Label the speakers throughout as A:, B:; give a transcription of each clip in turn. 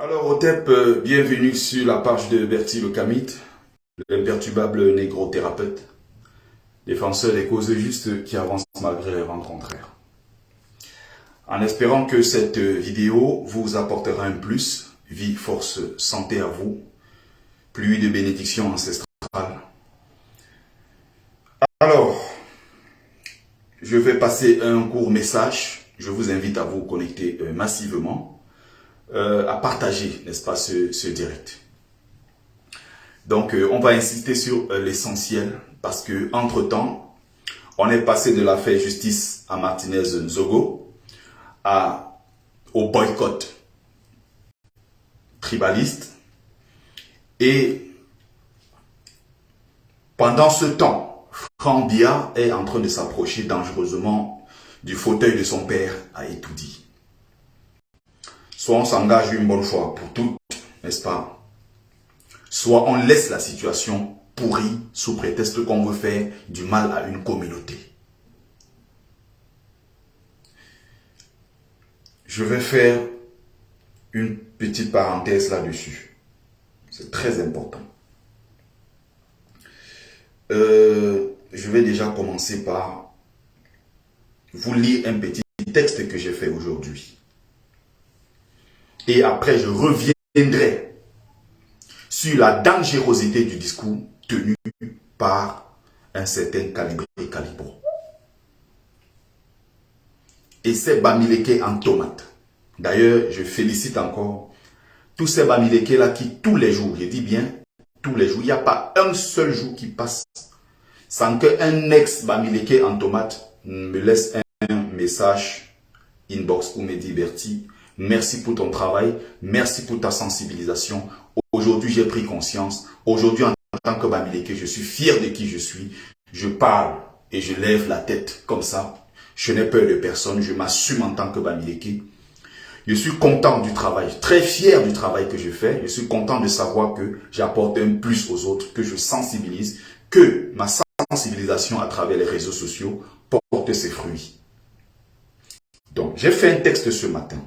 A: Alors, Otep, bienvenue sur la page de Bertie le Kamit, l'imperturbable négro-thérapeute, défenseur des causes justes qui avancent malgré les vents contraires. En espérant que cette vidéo vous apportera un plus, vie, force, santé à vous, pluie de bénédictions ancestrales. Alors, je vais passer un court message. Je vous invite à vous connecter massivement. À partager, n'est-ce pas, ce direct. Donc, on va insister sur l'essentiel parce que entre-temps, on est passé de l'affaire justice à Martinez-Nzogo au boycott tribaliste. Et pendant ce temps, Franck Biya est en train de s'approcher dangereusement du fauteuil de son père à Etoudi. Soit on s'engage une bonne fois pour toutes, n'est-ce pas? Soit on laisse la situation pourrie sous prétexte qu'on veut faire du mal à une communauté. Je vais faire une petite parenthèse là-dessus. C'est très important. Je vais déjà commencer par vous lire un petit texte que j'ai fait aujourd'hui. Et après, je reviendrai sur la dangerosité du discours tenu par un certain Calibre Calibro. Et ces Bamileke en tomate. D'ailleurs, je félicite encore tous ces Bamileke là qui tous les jours, je dis bien tous les jours, il n'y a pas un seul jour qui passe sans qu'un ex-Bamileke en tomate me laisse un message inbox ou me dit Bertie, merci pour ton travail, merci pour ta sensibilisation. Aujourd'hui, j'ai pris conscience. Aujourd'hui, en tant que Bamileke, je suis fier de qui je suis. Je parle et je lève la tête comme ça. Je n'ai peur de personne. Je m'assume en tant que Bamileke. Je suis content du travail, très fier du travail que je fais. Je suis content de savoir que j'apporte un plus aux autres, que je sensibilise, que ma sensibilisation à travers les réseaux sociaux porte ses fruits. Donc, j'ai fait un texte ce matin.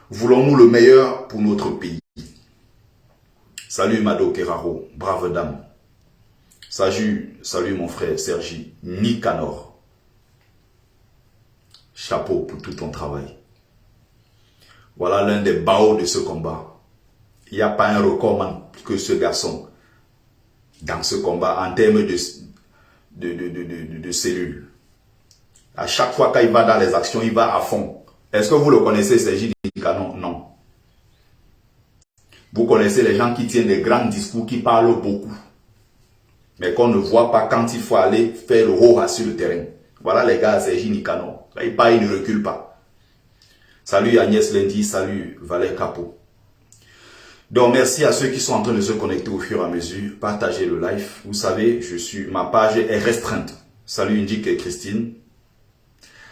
A: Voulons-nous le meilleur pour notre pays? Salut Mado Keraro, brave dame. Salut mon frère Sergi Nicanor. Chapeau pour tout ton travail. Voilà l'un des baos de ce combat. Il n'y a pas un record que ce garçon dans ce combat en termes de cellules. À chaque fois qu'il va dans les actions, il va à fond. Est-ce que vous le connaissez, Sergi Nicanor? Non. Vous connaissez les gens qui tiennent des grands discours, qui parlent beaucoup. Mais qu'on ne voit pas quand il faut aller faire le haut sur le terrain. Voilà les gars, Sergi Nicanor. Là, il parle, il ne recule pas. Salut Agnès Lendi, salut Valère Capot. Donc merci à ceux qui sont en train de se connecter au fur et à mesure. Partagez le live. Vous savez, ma page est restreinte. Salut Indique et Christine.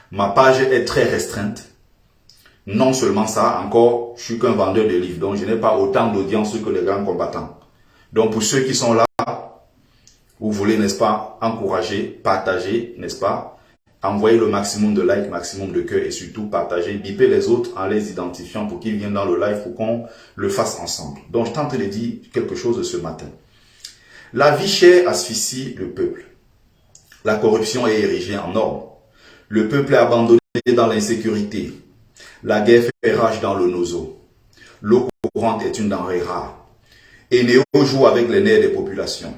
A: Ma page est très restreinte. Non seulement ça, encore, je suis qu'un vendeur de livres, donc je n'ai pas autant d'audience que les grands combattants. Donc pour ceux qui sont là, vous voulez, n'est-ce pas, encourager, partager, n'est-ce pas, envoyer le maximum de likes, maximum de cœurs et surtout partager, biper les autres en les identifiant pour qu'ils viennent dans le live pour qu'on le fasse ensemble. Donc je tente de dire quelque chose ce matin. La vie chère asphyxie le peuple. La corruption est érigée en norme. Le peuple est abandonné dans l'insécurité. La guerre fait rage dans le nozo. L'eau courante est une denrée rare. Et Néo joue avec les nerfs des populations.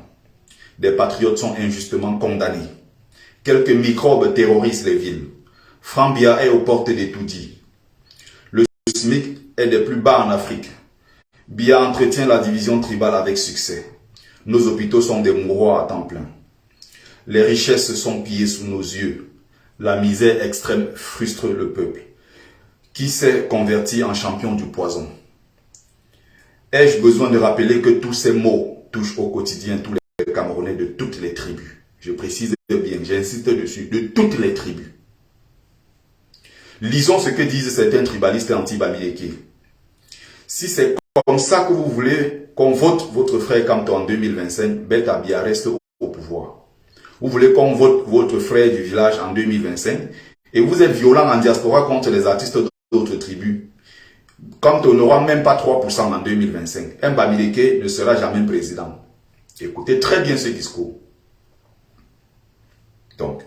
A: Des patriotes sont injustement condamnés. Quelques microbes terrorisent les villes. Franck Biya est aux portes d'Etoudi. Le SMIC est des plus bas en Afrique. Biya entretient la division tribale avec succès. Nos hôpitaux sont des mouroirs à temps plein. Les richesses sont pillées sous nos yeux. La misère extrême frustre le peuple, qui s'est converti en champion du poison. Ai-je besoin de rappeler que tous ces mots touchent au quotidien tous les Camerounais de toutes les tribus? Je précise bien, j'insiste dessus, de toutes les tribus. Lisons ce que disent certains tribalistes anti-Bamileke. Si c'est comme ça que vous voulez qu'on vote votre frère Kamto en 2025, Berta Biya reste au pouvoir. Vous voulez qu'on vote votre frère du village en 2025 et vous êtes violent en diaspora contre les artistes d'autres tribus. Quand on n'aura même pas 3% en 2025, un Bamileke ne sera jamais président. Écoutez très bien ce discours. Donc,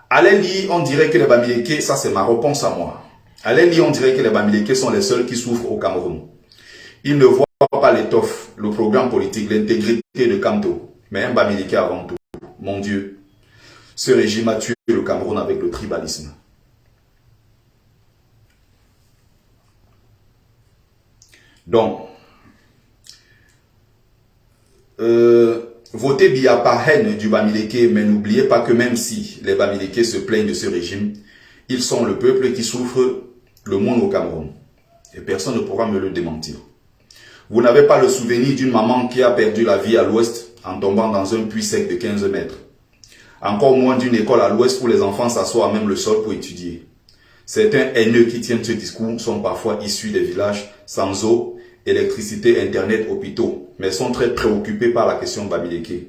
A: allez lire, on dirait que les Bamileke, ça c'est ma réponse à moi. Allez lire, on dirait que les Bamileke sont les seuls qui souffrent au Cameroun. Ils ne voient pas l'étoffe, le programme politique, l'intégrité de Kamto. Mais un Bamileke avant tout. Mon Dieu, ce régime a tué le Cameroun avec le tribalisme. Donc, votez bien par haine du Bamileke, mais n'oubliez pas que même si les Bamileke se plaignent de ce régime, ils sont le peuple qui souffre le moins au Cameroun. Et personne ne pourra me le démentir. Vous n'avez pas le souvenir d'une maman qui a perdu la vie à l'ouest en tombant dans un puits sec de 15 mètres. Encore moins d'une école à l'ouest où les enfants s'assoient à même le sol pour étudier. Certains haineux qui tiennent ce discours sont parfois issus des villages sans eau, électricité, internet, hôpitaux, mais sont très préoccupés par la question Bamileke.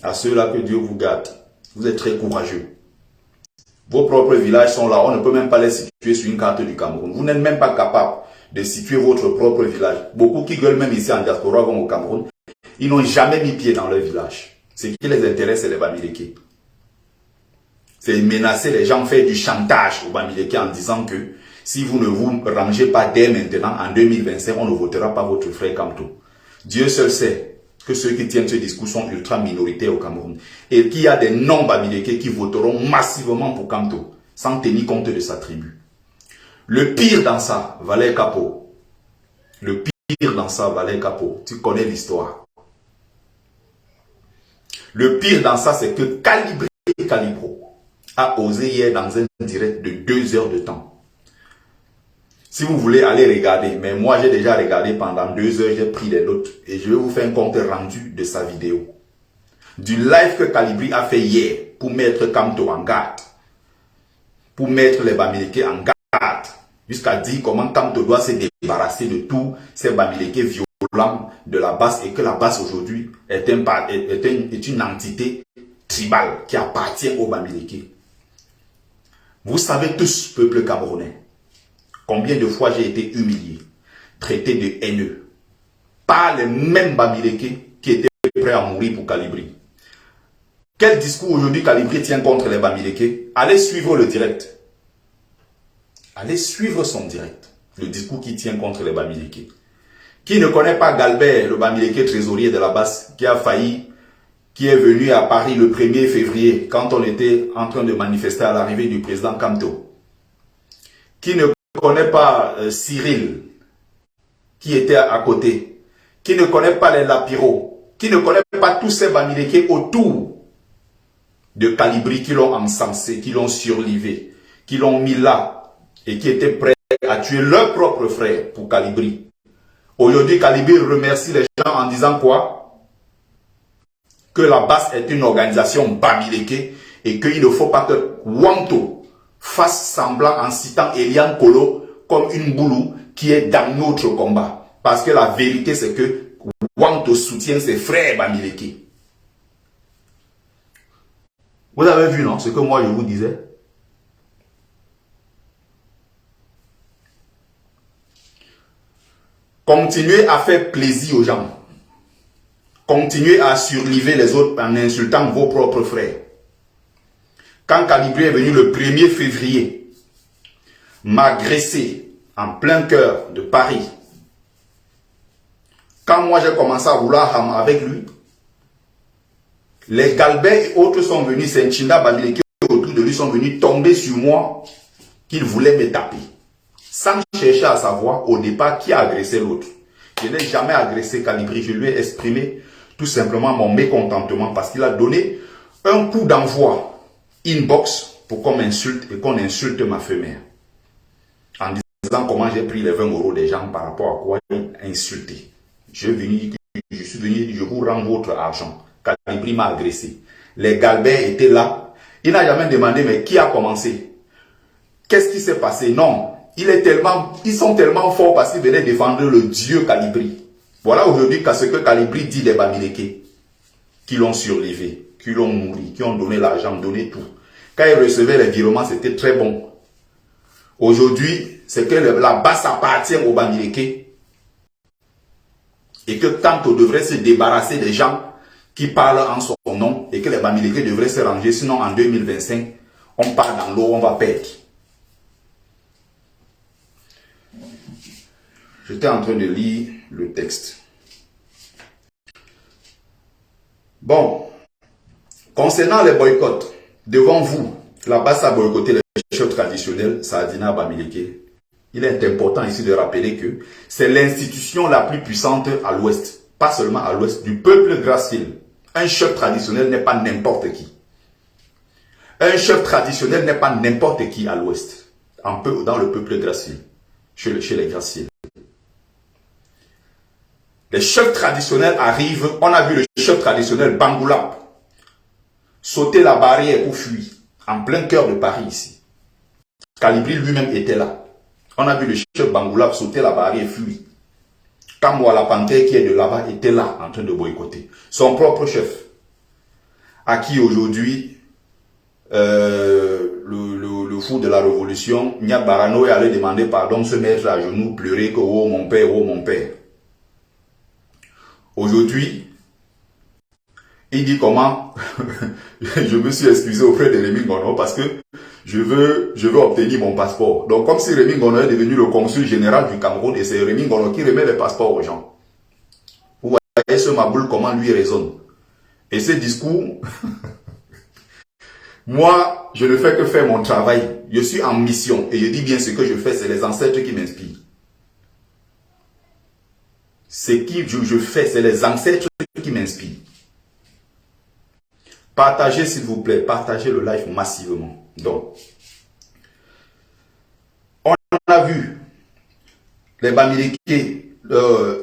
A: À ceux-là que Dieu vous gâte, vous êtes très courageux. Vos propres villages sont là, on ne peut même pas les situer sur une carte du Cameroun. Vous n'êtes même pas capable de situer votre propre village. Beaucoup qui gueulent même ici en diaspora vont au Cameroun, ils n'ont jamais mis pied dans leur village. Ce qui les intéresse, c'est les Bamileke. C'est menacer les gens, faire du chantage aux Bamileke en disant que si vous ne vous rangez pas dès maintenant, en 2025, on ne votera pas votre frère Kamto. Dieu seul sait que ceux qui tiennent ce discours sont ultra minoritaires au Cameroun. Et qu'il y a des non-Bamileke qui voteront massivement pour Kamto, sans tenir compte de sa tribu. Le pire dans ça, Valère Capo. Le pire dans ça, Valère Capo. Tu connais l'histoire. Le pire dans ça, c'est que Calibro a osé hier dans un direct de 2 heures de temps. Si vous voulez aller regarder, mais moi j'ai déjà regardé pendant 2 heures, j'ai pris des notes et je vais vous faire un compte rendu de sa vidéo. Du live que Calibri a fait hier pour mettre Kamto en garde, pour mettre les Bamileke en garde, jusqu'à dire comment Kamto doit se débarrasser de tous ces Bamileke violents de la base et que la base aujourd'hui est une entité tribale qui appartient aux Bamileke. Vous savez tous, peuple camerounais, combien de fois j'ai été humilié, traité de haineux, par les mêmes Bamileke qui étaient prêts à mourir pour Calibri. Quel discours aujourd'hui Calibri tient contre les Bamileke? Allez suivre le direct. Allez suivre son direct. Le discours qui tient contre les Bamileke. Qui ne connaît pas Galbert, le Bamileke trésorier de la base, qui a failli, qui est venu à Paris le 1er février, quand on était en train de manifester à l'arrivée du président Kamto. Qui ne connaît pas Cyril, qui était à côté. Qui ne connaît pas les Lapiro. Qui ne connaît pas tous ces Bamileke autour de Calibri qui l'ont encensé, qui l'ont surlivé, qui l'ont mis là et qui étaient prêts à tuer leur propre frère pour Calibri. Aujourd'hui, Calibri remercie les gens en disant quoi? Que la base est une organisation Bamileke et qu'il ne faut pas que Wanto fasse semblant en citant Elian Kolo comme une boulou qui est dans notre combat. Parce que la vérité, c'est que Wanto soutient ses frères Bamileke. Vous avez vu, non, ce que moi je vous disais? Continuez à faire plaisir aux gens. Continuez à surliver les autres en insultant vos propres frères. Quand Calibri est venu le 1er février, m'agresser en plein cœur de Paris, quand moi j'ai commencé à vouloir ham avec lui, les Galbert et autres sont venus, c'est Nchinda Bamileke autour de lui sont venus tomber sur moi qu'ils voulaient me taper. Sans chercher à savoir au départ qui a agressé l'autre. Je n'ai jamais agressé Calibri, je lui ai exprimé tout simplement mon mécontentement parce qu'il a donné un coup d'envoi inbox pour qu'on m'insulte et qu'on insulte ma femelle. En disant comment j'ai pris les 20 € des gens par rapport à quoi insulter. Je suis venu, je vous rends votre argent. Calibri m'a agressé. Les Galbert étaient là. Il n'a jamais demandé mais qui a commencé? Qu'est-ce qui s'est passé? Non. Ils sont tellement forts parce qu'ils venaient défendre le Dieu Calibri. Voilà aujourd'hui ce que Calibri dit des Bamileke. Qui l'ont surlevé, qui l'ont nourri, qui ont donné l'argent, donné tout. Quand ils recevaient les virements, c'était très bon. Aujourd'hui, c'est que la basse appartient au Bamileke et que Kanto devrait se débarrasser des gens qui parlent en son nom et que les Bamileke devraient se ranger, sinon en 2025, on part dans l'eau, on va perdre. J'étais en train de lire le texte. Bon, concernant les boycotts, devant vous, la base a boycotté les chefs traditionnels, Saadina Bamileke. Il est important ici de rappeler que c'est l'institution la plus puissante à l'ouest, pas seulement à l'ouest, du peuple gracile. Un chef traditionnel n'est pas n'importe qui. Un chef traditionnel n'est pas n'importe qui à l'ouest, un peu dans le peuple gracile, chez les graciles. Les chefs traditionnels arrivent, on a vu le chef traditionnel Bangoulap sauter la barrière pour fuir, en plein cœur de Paris ici. Calibri lui-même était là. On a vu le chef Bangoulap sauter la barrière et fuir. Kamwa la panthère qui est de là-bas était là en train de boycotter. Son propre chef, à qui aujourd'hui le fou de la révolution, Niak Barano, est allé demander pardon, se mettre à genoux, pleurer que oh mon père, oh mon père. Aujourd'hui, il dit comment je me suis excusé auprès de Rémi Ngono parce que je veux obtenir mon passeport. Donc comme si Rémi Ngono est devenu le consul général du Cameroun et c'est Rémi Ngono qui remet les passeports aux gens. Vous voyez ce Maboul comment lui raisonne. Et ce discours, moi je ne fais que faire mon travail. Je suis en mission et je dis bien ce que je fais, c'est les ancêtres qui m'inspirent. Ce que je fais, c'est les ancêtres qui m'inspirent. Partagez s'il vous plaît, partagez le live massivement. Donc, on a vu les Bamileke,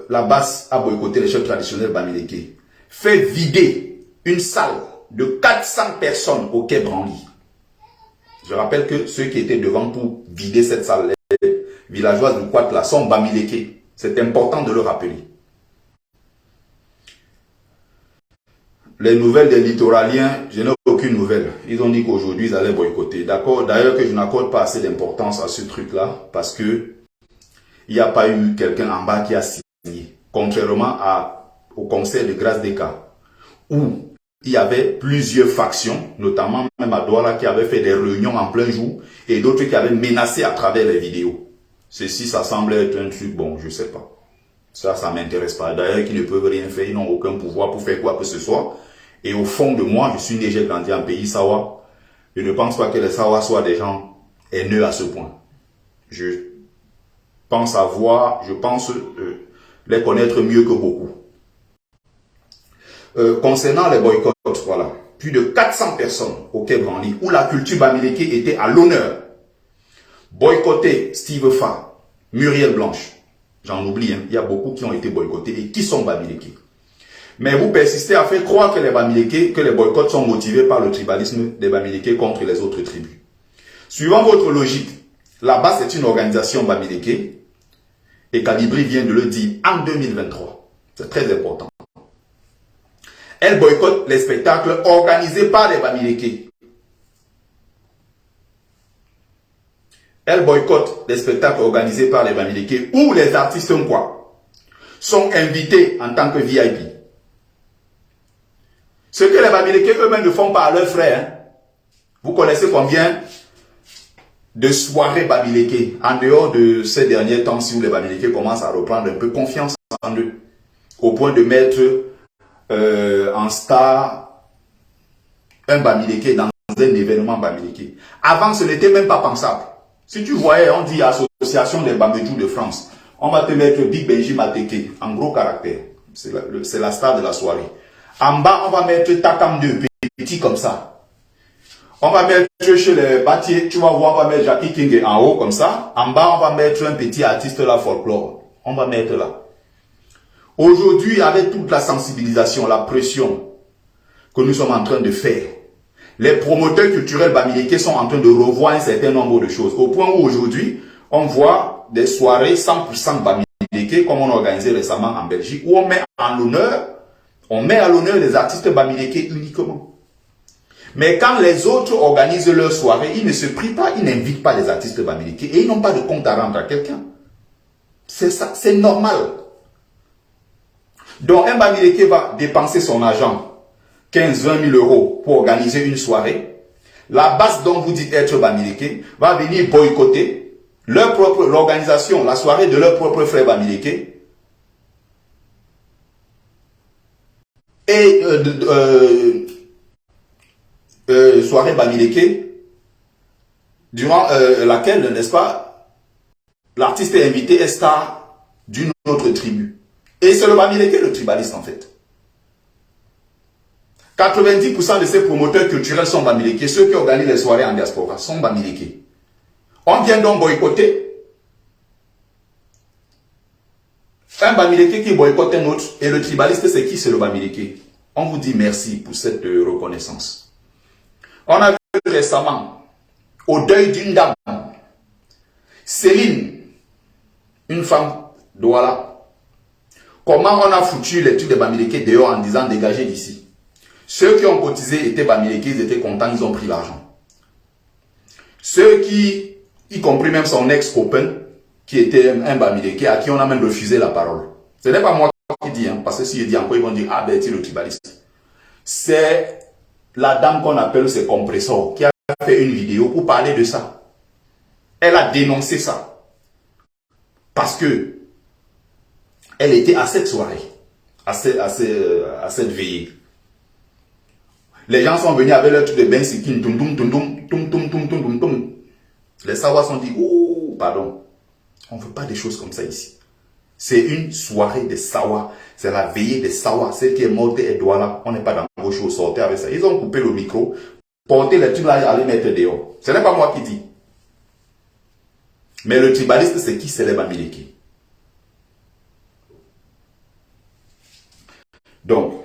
A: la base a boycotté les chefs traditionnels Bamileke, fait vider une salle de 400 personnes au Quai Branly. Je rappelle que ceux qui étaient devant pour vider cette salle, les villageois du Kouatla sont Bamileke. C'est important de le rappeler. Les nouvelles des littoraliens, je n'ai aucune nouvelle. Ils ont dit qu'aujourd'hui, ils allaient boycotter. D'accord. D'ailleurs, que je n'accorde pas assez d'importance à ce truc-là, parce que il n'y a pas eu quelqu'un en bas qui a signé. Contrairement au concert de Grâce des Cas, où il y avait plusieurs factions, notamment même à Douala, qui avaient fait des réunions en plein jour, et d'autres qui avaient menacé à travers les vidéos. Ceci, ça semble être un truc, bon, je ne sais pas. Ça ne m'intéresse pas. D'ailleurs, qui ne peuvent rien faire, ils n'ont aucun pouvoir pour faire quoi que ce soit. Et au fond de moi, je suis né, j'ai grandi en pays Sawa. Je ne pense pas que les Sawa soient des gens haineux à ce point. Je pense les connaître mieux que beaucoup. Concernant les boycotts, voilà. Plus de 400 personnes au Quai Branly, où la culture Bamileke était à l'honneur. Boycotté Steve Fa, Muriel Blanche. J'en oublie, hein. Il y a beaucoup qui ont été boycottés et qui sont Bamileke. Mais vous persistez à faire croire que les Bamileke, que les boycotts sont motivés par le tribalisme des Bamileke contre les autres tribus. Suivant votre logique, là-bas c'est une organisation Bamileke et Calibri vient de le dire en 2023. C'est très important. Elle boycotte les spectacles organisés par les Bamileke. Elle boycotte les spectacles organisés par les Bamileke où les artistes sont invités en tant que VIP. Ce que les Bamileke eux-mêmes ne font pas à leurs frères. Hein. Vous connaissez combien de soirées Bamileke en dehors de ces derniers temps où les Bamileke commencent à reprendre un peu confiance en eux. Au point de mettre en star un Bamileke dans un événement Bamileke. Avant, ce n'était même pas pensable. Si tu voyais, on dit Association des Bambédjous de France, on va te mettre Big Benji Mateke en gros caractère. C'est la star de la soirée. En bas, on va mettre Takam 2, petit comme ça. On va mettre chez les bâtiers, tu vas voir, on va mettre Jackie King en haut comme ça. En bas, on va mettre un petit artiste là, folklore. On va mettre là. Aujourd'hui, avec toute la sensibilisation, la pression que nous sommes en train de faire, les promoteurs culturels Bamileke sont en train de revoir un certain nombre de choses. Au point où aujourd'hui, on voit des soirées 100% Bamileke, comme on a organisé récemment en Belgique, où on met à l'honneur les artistes Bamileke uniquement. Mais quand les autres organisent leur soirée, ils ne se prient pas, ils n'invitent pas les artistes bamileke et ils n'ont pas de compte à rendre à quelqu'un. C'est ça, c'est normal. Donc un bamileke va dépenser son argent, 15-20 000 euros pour organiser une soirée. La base dont vous dites être bamileke va venir boycotter l'organisation, la soirée de leur propre frère bamileke. Et soirée bamileke, durant laquelle, n'est-ce pas, l'artiste est invité est star d'une autre tribu. Et c'est le bamileke, le tribaliste en fait. 90% de ces promoteurs culturels sont bamileke. Ceux qui organisent les soirées en diaspora sont bamileke. On vient donc boycotter un bamileke qui boycotte un autre. Et le tribaliste, c'est qui? C'est le bamileke. On vous dit merci pour cette reconnaissance. On a vu récemment, au deuil d'une dame, Céline, une femme Douala, comment on a foutu les trucs de bamileke dehors en disant dégagez d'ici. Ceux qui ont cotisé étaient bamileke, ils étaient contents, ils ont pris l'argent. Ceux qui, y compris même son ex-copain, qui était un bamileke, à qui on a même refusé la parole. Ce n'est pas moi qui dis, parce que s'il dit encore, ils vont dire, ah ben, tu es le tribaliste. C'est la dame qu'on appelle ce compresseur, qui a fait une vidéo pour parler de ça. Elle a dénoncé ça. Parce que elle était à cette soirée, à cette veillée. Les gens sont venus avec leur truc de bain sikin, les Sawas ont dit, oh, pardon, on ne veut pas des choses comme ça ici. C'est une soirée de Sawa, c'est la veillée de Sawa, celle qui est morte et Douala, on n'est pas dans vos choses, sortez avec ça. Ils ont coupé le micro, porté les trucs là et aller mettre dehors. Ce n'est pas moi qui dis. Mais le tribaliste, c'est qui? C'est les bamileke. Donc,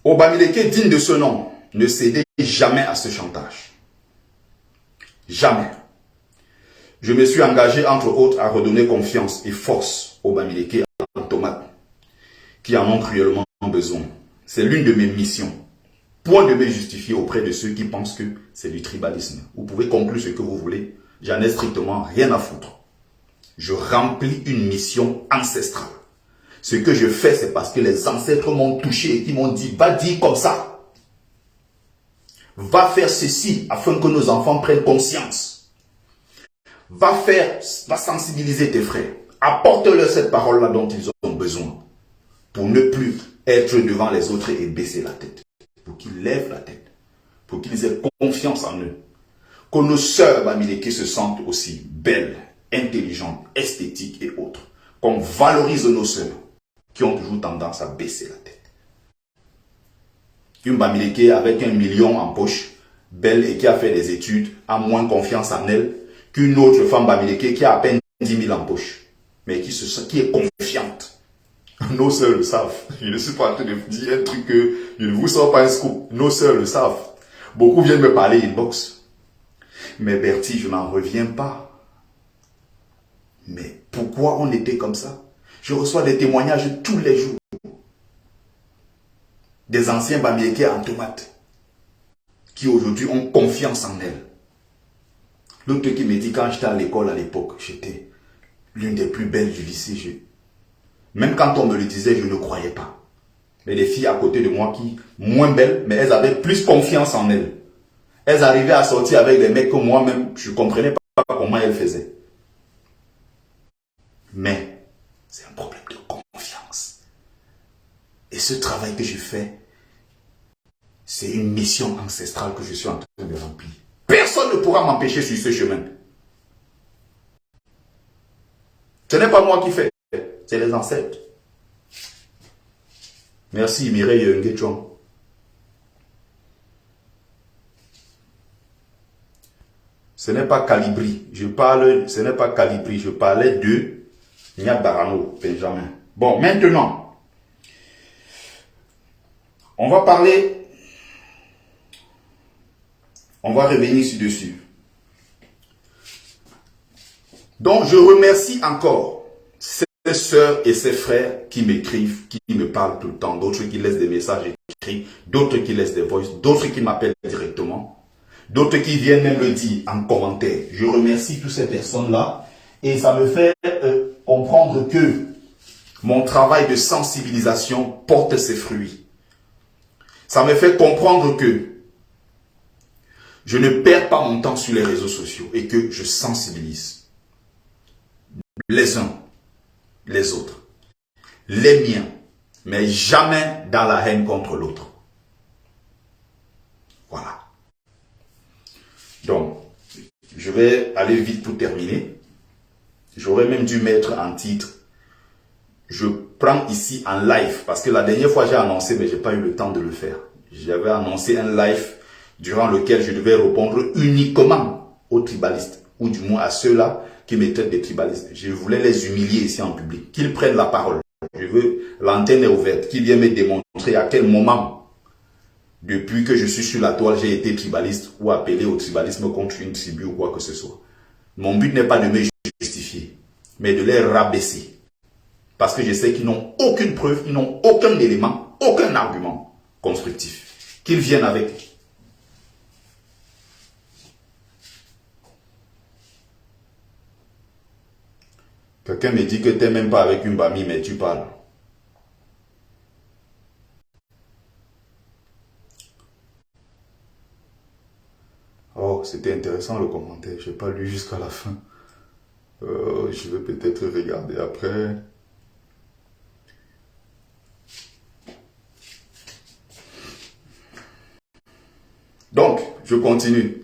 A: au bamileke digne de ce nom, ne cédez jamais à ce chantage. Jamais. Je me suis engagé, entre autres, à redonner confiance et force aux bamileke en tomate, qui en ont cruellement besoin. C'est l'une de mes missions. Point de me justifier auprès de ceux qui pensent que c'est du tribalisme. Vous pouvez conclure ce que vous voulez. J'en ai strictement rien à foutre. Je remplis une mission ancestrale. Ce que je fais, c'est parce que les ancêtres m'ont touché et qui m'ont dit, va dire comme ça. Va faire ceci afin que nos enfants prennent conscience. Va sensibiliser tes frères. Apporte-leur cette parole-là dont ils ont besoin. Pour ne plus être devant les autres et baisser la tête. Pour qu'ils lèvent la tête. Pour qu'ils aient confiance en eux. Que nos sœurs bamileke se sentent aussi belles, intelligentes, esthétiques et autres. Qu'on valorise nos sœurs qui ont toujours tendance à baisser la tête. Une bamileke avec 1 million en poche, belle et qui a fait des études, a moins confiance en elle qu'une autre femme bamileke qui a à peine 10 000 en poche, mais qui est confiante. Nos sœurs le savent. Je ne suis pas en train de vous dire un truc que je ne vous sors pas un scoop. Nos sœurs le savent. Beaucoup viennent me parler inbox. Mais Bertie, je n'en reviens pas. Mais pourquoi on était comme ça? Je reçois des témoignages tous les jours. Des anciens bamileke en tomate. Qui aujourd'hui ont confiance en elles. L'autre qui me dit, quand j'étais à l'école à l'époque, j'étais l'une des plus belles du lycée. Même quand on me le disait, je ne croyais pas. Mais les filles à côté de moi qui, moins belles, mais elles avaient plus confiance en elles. Elles arrivaient à sortir avec des mecs que moi-même, je ne comprenais pas comment elles faisaient. Mais, c'est un problème de confiance. Et ce travail que je fais, c'est une mission ancestrale que je suis en train de remplir. Personne ne pourra m'empêcher sur ce chemin. Ce n'est pas moi qui fais, c'est les ancêtres. Merci Mireille Nguetchouan. Ce n'est pas Calibri, ce n'est pas Calibri, je parlais de Niabarano, Benjamin. Bon, maintenant, on va revenir ci-dessus. Donc, je remercie encore ces sœurs et ces frères qui m'écrivent, qui me parlent tout le temps, d'autres qui laissent des messages écrit, d'autres qui laissent des voices, d'autres qui m'appellent directement, d'autres qui viennent même le dire en commentaire. Je remercie toutes ces personnes-là et ça me fait comprendre que mon travail de sensibilisation porte ses fruits. Ça me fait comprendre que je ne perds pas mon temps sur les réseaux sociaux et que je sensibilise les uns, les autres, les miens, mais jamais dans la haine contre l'autre. Voilà. Donc, je vais aller vite pour terminer. J'aurais même dû mettre en titre. Je prends ici en live, parce que la dernière fois j'ai annoncé, mais je n'ai pas eu le temps de le faire. J'avais annoncé un live durant lequel je devais répondre uniquement aux tribalistes, ou du moins à ceux-là qui me traitent des tribalistes. Je voulais les humilier ici en public, qu'ils prennent la parole. Je veux, l'antenne est ouverte, qu'ils viennent me démontrer à quel moment, depuis que je suis sur la toile, j'ai été tribaliste ou appelé au tribalisme contre une tribu ou quoi que ce soit. Mon but n'est pas de me justifier, mais de les rabaisser. Parce que je sais qu'ils n'ont aucune preuve, ils n'ont aucun élément, aucun argument constructif. Qu'ils viennent avec. Quelqu'un me dit que tu n'es même pas avec une bamie, mais tu parles. Oh, c'était intéressant le commentaire. Je n'ai pas lu jusqu'à la fin. Je vais peut-être regarder après. Donc, je continue.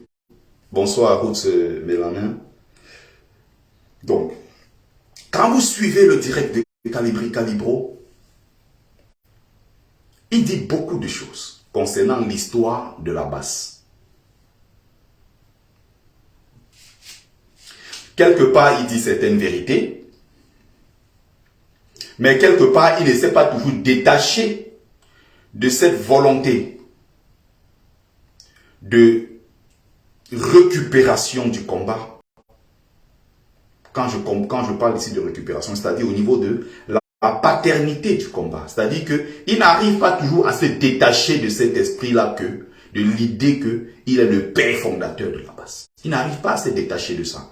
A: Bonsoir, Roots Mélanin. Donc, quand vous suivez le direct de Calibri Calibro, il dit beaucoup de choses concernant l'histoire de la basse. Quelque part, il dit certaines vérités, mais quelque part, il ne s'est pas toujours détaché de cette volonté de récupération du combat. Quand je parle ici de récupération, c'est-à-dire au niveau de la paternité du combat. C'est-à-dire qu'il n'arrive pas toujours à se détacher de cet esprit-là, de l'idée qu'il est le père fondateur de la basse. Il n'arrive pas à se détacher de ça.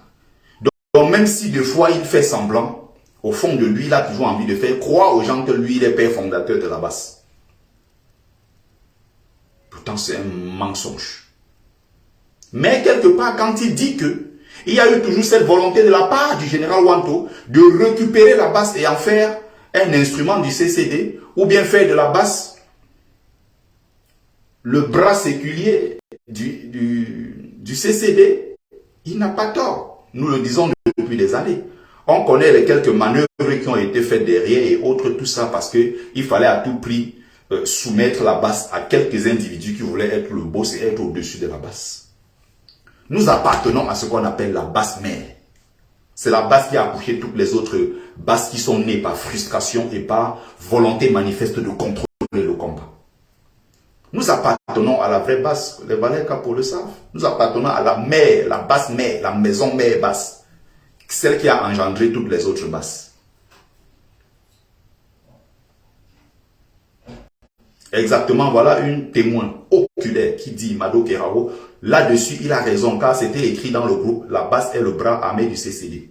A: Donc même si des fois il fait semblant, au fond de lui, il a toujours envie de faire croire aux gens que lui, il est père fondateur de la basse. Pourtant, c'est un mensonge. Mais quelque part, quand il dit il y a eu toujours cette volonté de la part du général Wanto de récupérer la basse et en faire un instrument du CCD, ou bien faire de la basse le bras séculier du CCD, il n'a pas tort. Nous le disons depuis des années. On connaît les quelques manœuvres qui ont été faites derrière et autres, tout ça parce qu'il fallait à tout prix soumettre la basse à quelques individus qui voulaient être le boss et être au-dessus de la basse. Nous appartenons à ce qu'on appelle la basse mère. C'est la basse qui a accouché toutes les autres basses qui sont nées par frustration et par volonté manifeste de contrôler le combat. Nous appartenons à la vraie basse, les Valais Capo le savent. Nous appartenons à la mère, la basse mère, la maison mère basse. Celle qui a engendré toutes les autres basses. Exactement, voilà une témoin oculaire qui dit, Mado Kerao, là-dessus, il a raison, car c'était écrit dans le groupe, la basse est le bras armé du CCD.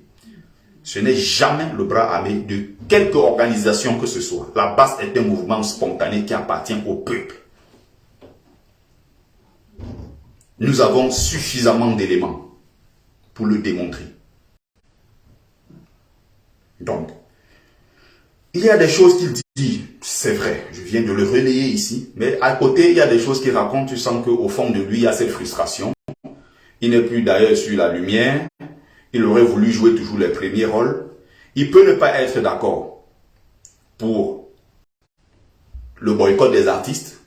A: Ce n'est jamais le bras armé de quelque organisation que ce soit. La basse est un mouvement spontané qui appartient au peuple. Nous avons suffisamment d'éléments pour le démontrer. Donc, il y a des choses qu'il dit, c'est vrai, je viens de le relayer ici, mais à côté, il y a des choses qu'il raconte, tu sens qu'au fond de lui, il y a cette frustration. Il n'est plus d'ailleurs sur la lumière, il aurait voulu jouer toujours les premiers rôles. Il peut ne pas être d'accord pour le boycott des artistes,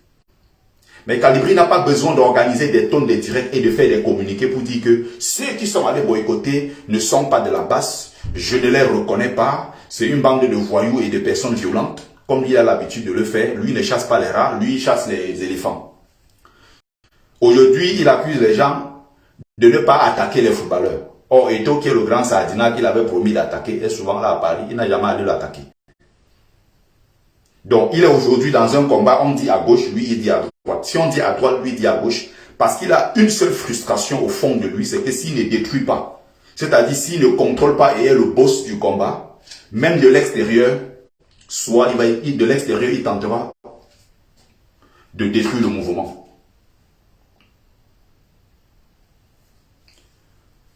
A: mais Calibri n'a pas besoin d'organiser des tonnes de directs et de faire des communiqués pour dire que ceux qui sont allés boycotter ne sont pas de la basse, je ne les reconnais pas, c'est une bande de voyous et de personnes violentes, comme il a l'habitude de le faire. Lui ne chasse pas les rats, lui il chasse les éléphants. Aujourd'hui, il accuse les gens de ne pas attaquer les footballeurs. Or, Eto, qui est le grand Sardina qu'il avait promis d'attaquer, est souvent là à Paris, il n'a jamais allé l'attaquer. Donc, il est aujourd'hui dans un combat, on dit à gauche, lui, il dit à droite. Si on dit à droite, lui, il dit à gauche. Parce qu'il a une seule frustration au fond de lui, c'est que s'il ne détruit pas, c'est-à-dire s'il ne contrôle pas et est le boss du combat, même de l'extérieur, soit de l'extérieur, il tentera de détruire le mouvement.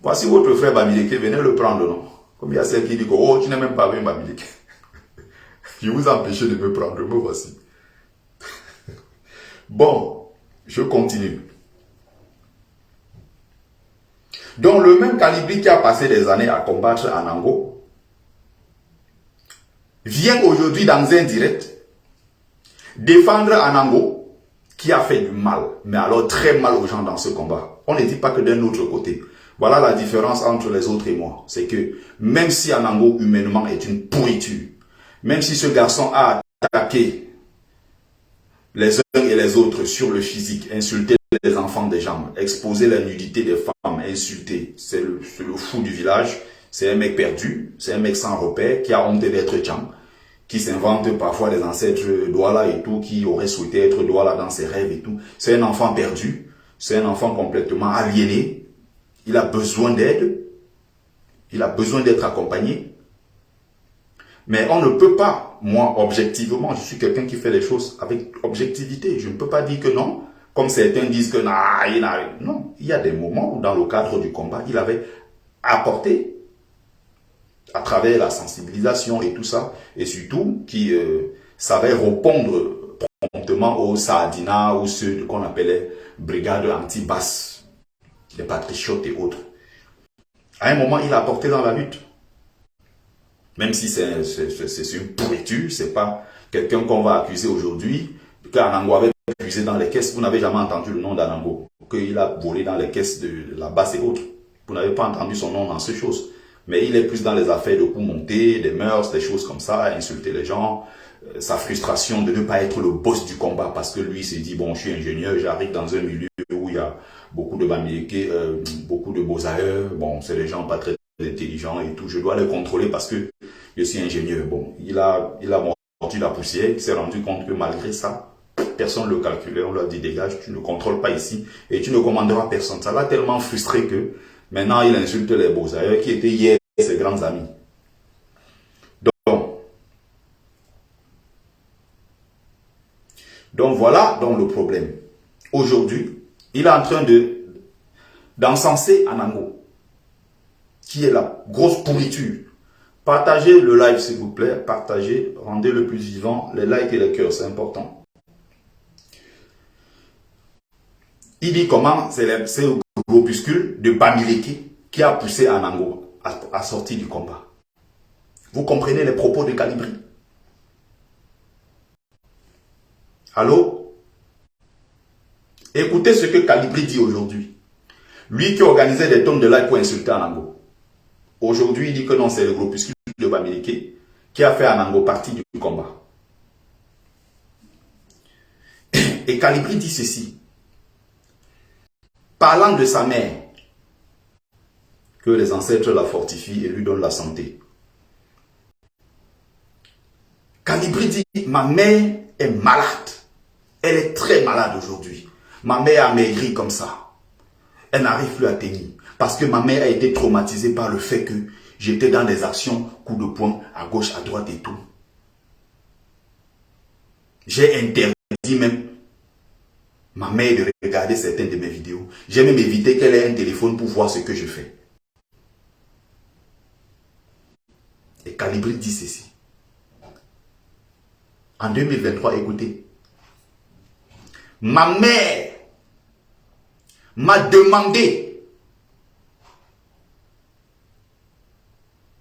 A: Voici votre frère Bamileke, venez le prendre, non? Comme il y a celle qui dit que, oh, tu n'es même pas venu Bamileke. Je vous empêche de me prendre, me voici. Bon, je continue. Donc, le même Kalibri qui a passé des années à combattre Anango vient aujourd'hui dans un direct défendre Anango qui a fait du mal, mais alors très mal aux gens dans ce combat. On ne dit pas que d'un autre côté. Voilà la différence entre les autres et moi. C'est que même si Anango humainement est une pourriture, même si ce garçon a attaqué les uns et les autres sur le physique, insulté les enfants des gens, exposé la nudité des femmes, insulté, c'est le fou du village, c'est un mec perdu, c'est un mec sans repère qui a honte d'être Tchang, qui s'invente parfois des ancêtres Douala et tout, qui aurait souhaité être Douala dans ses rêves et tout. C'est un enfant perdu, c'est un enfant complètement aliéné, il a besoin d'aide, il a besoin d'être accompagné. Mais on ne peut pas, moi, objectivement, je suis quelqu'un qui fait les choses avec objectivité. Je ne peux pas dire que non, comme certains disent que non, il y a des moments où dans le cadre du combat, il avait apporté, à travers la sensibilisation et tout ça, et surtout qui savait répondre promptement aux Saadina ou ceux qu'on appelait brigades anti-basse, les patriotes et autres. À un moment, il a apporté dans la lutte. Même si c'est une pourriture, c'est pas quelqu'un qu'on va accuser aujourd'hui, qu'Anango avait puisé dans les caisses. Vous n'avez jamais entendu le nom d'Anango, qu'il a volé dans les caisses de la basse et autres. Vous n'avez pas entendu son nom dans ces choses. Mais il est plus dans les affaires de coups montés, des mœurs, des choses comme ça, insulter les gens, sa frustration de ne pas être le boss du combat parce que lui s'est dit, bon, je suis ingénieur, j'arrive dans un milieu où il y a beaucoup de Bamileke, beaucoup de Bozaïeux, bon, c'est des gens pas très intelligents et tout, je dois les contrôler parce que je suis ingénieur. Bon, il a mordu la poussière, il s'est rendu compte que malgré ça, personne ne le calculait, on lui a dit dégage, tu ne contrôles pas ici et tu ne commanderas personne. Ça l'a tellement frustré que maintenant il insulte les Bozaïeux qui étaient hier ses grands amis. Donc voilà donc le problème. Aujourd'hui, il est en train d'encenser Anango, qui est la grosse pourriture. Partagez le live s'il vous plaît, partagez, rendez le plus vivant, les likes et les cœurs, c'est important. Il dit comment c'est le groupuscule de Bamileke qui a poussé Anango à sortir du combat. Vous comprenez les propos de Kalibri? Allô? Écoutez ce que Kalibri dit aujourd'hui. Lui qui organisait des tonnes de likes pour insulter Anango. Aujourd'hui, il dit que non, c'est le groupuscule de Bamileke qui a fait Anango partie du combat. Et Kalibri dit ceci. Parlant de sa mère, que les ancêtres la fortifient et lui donnent la santé. Kalibri dit, ma mère est malade. Elle est très malade aujourd'hui. Ma mère a maigri comme ça. Elle n'arrive plus à tenir. Parce que ma mère a été traumatisée par le fait que j'étais dans des actions, coups de poing, à gauche, à droite et tout. J'ai interdit même ma mère de regarder certaines de mes vidéos. J'ai même évité qu'elle ait un téléphone pour voir ce que je fais. Et Kalibri dit ceci. En 2023, écoutez. Ma mère m'a demandé.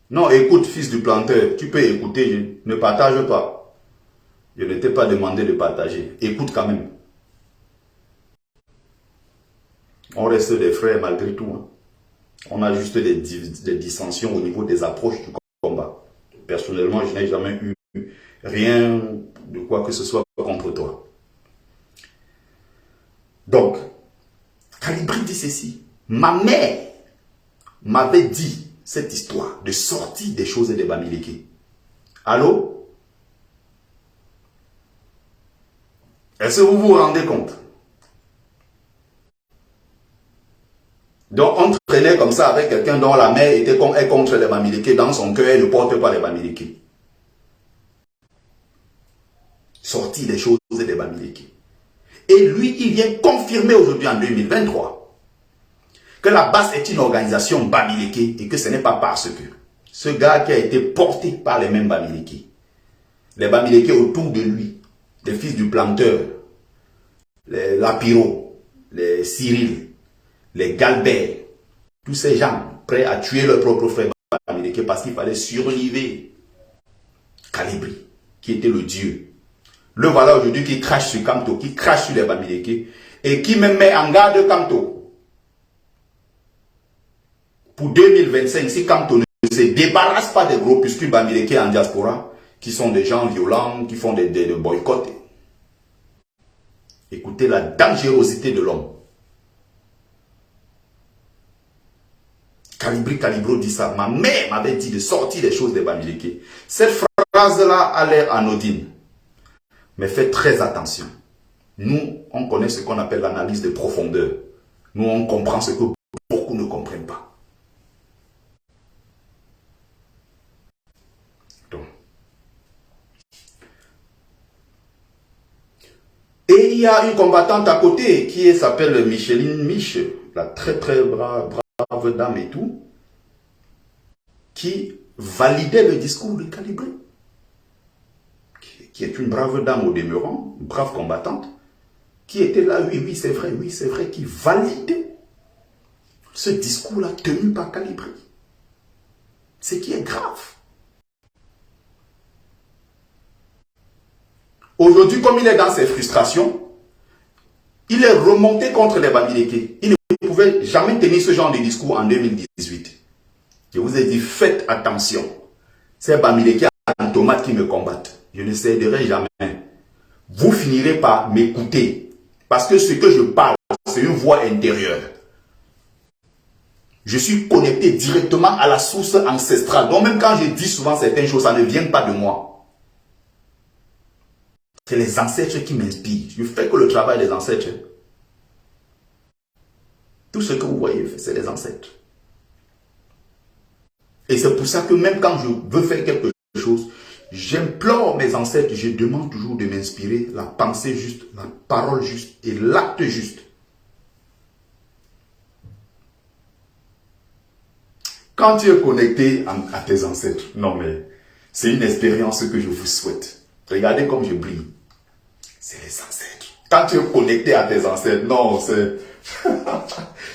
A: Non, écoute, fils du planteur, tu peux écouter, je ne partage pas. Je ne t'ai pas demandé de partager. Écoute quand même. On reste des frères malgré tout. Hein. On a juste des dissensions au niveau des approches du combat. Personnellement, je n'ai jamais eu rien de quoi que ce soit contre toi. Donc, Kalibri dit ceci. Ma mère m'avait dit cette histoire de sortie des choses et des Bamileke. Allô? Est-ce que vous vous rendez compte? Donc, on traînait comme ça avec quelqu'un dont la mère est contre les Bamileke. Dans son cœur, elle ne porte pas les Bamileke. Sorti des choses des Bamileke. Et lui, il vient confirmer aujourd'hui en 2023 que la base est une organisation Bamileke et que ce n'est pas parce que ce gars qui a été porté par les mêmes Bamileke, les Bamileke autour de lui, les fils du planteur, les Lapiro, les Cyril, les Galbert, tous ces gens prêts à tuer leur propre frère Bamileke parce qu'il fallait survivre Kalibri, qui était le dieu. Le voilà aujourd'hui qui crache sur Kamto, qui crache sur les Bamileke et qui me met en garde Kamto. Pour 2025, si Kamto ne se débarrasse pas des groupuscules Bamileke en diaspora, qui sont des gens violents, qui font des boycotts. Écoutez la dangerosité de l'homme. Calibro dit ça. Ma mère m'avait dit de sortir des choses des Bamileke. Cette phrase-là a l'air anodine. Mais faites très attention. Nous, on connaît ce qu'on appelle l'analyse de profondeur. Nous, on comprend ce que beaucoup ne comprennent pas. Donc. Et il y a une combattante à côté qui s'appelle Micheline Mich, la très brave dame et tout, qui validait le discours de Calibré, qui est une brave dame au demeurant, une brave combattante, qui était là, oui, c'est vrai, qui validait ce discours-là tenu par Calibré. Ce qui est grave. Aujourd'hui, comme il est dans ses frustrations, il est remonté contre les Bamileke. Il ne pouvait jamais tenir ce genre de discours en 2018. Je vous ai dit, faites attention. Ces Bamileke en tomate qui me combattent. Je ne céderai jamais. Vous finirez par m'écouter. Parce que ce que je parle, c'est une voix intérieure. Je suis connecté directement à la source ancestrale. Donc même quand je dis souvent certaines choses, ça ne vient pas de moi. C'est les ancêtres qui m'inspirent. Je fais que le travail des ancêtres. Tout ce que vous voyez, c'est les ancêtres. Et c'est pour ça que même quand je veux faire quelque chose, j'implore mes ancêtres, je demande toujours de m'inspirer la pensée juste, la parole juste et l'acte juste. Quand tu es connecté à tes ancêtres, non mais c'est une expérience que je vous souhaite. Regardez comme je brille. C'est les ancêtres. Quand tu es connecté à tes ancêtres, non, c'est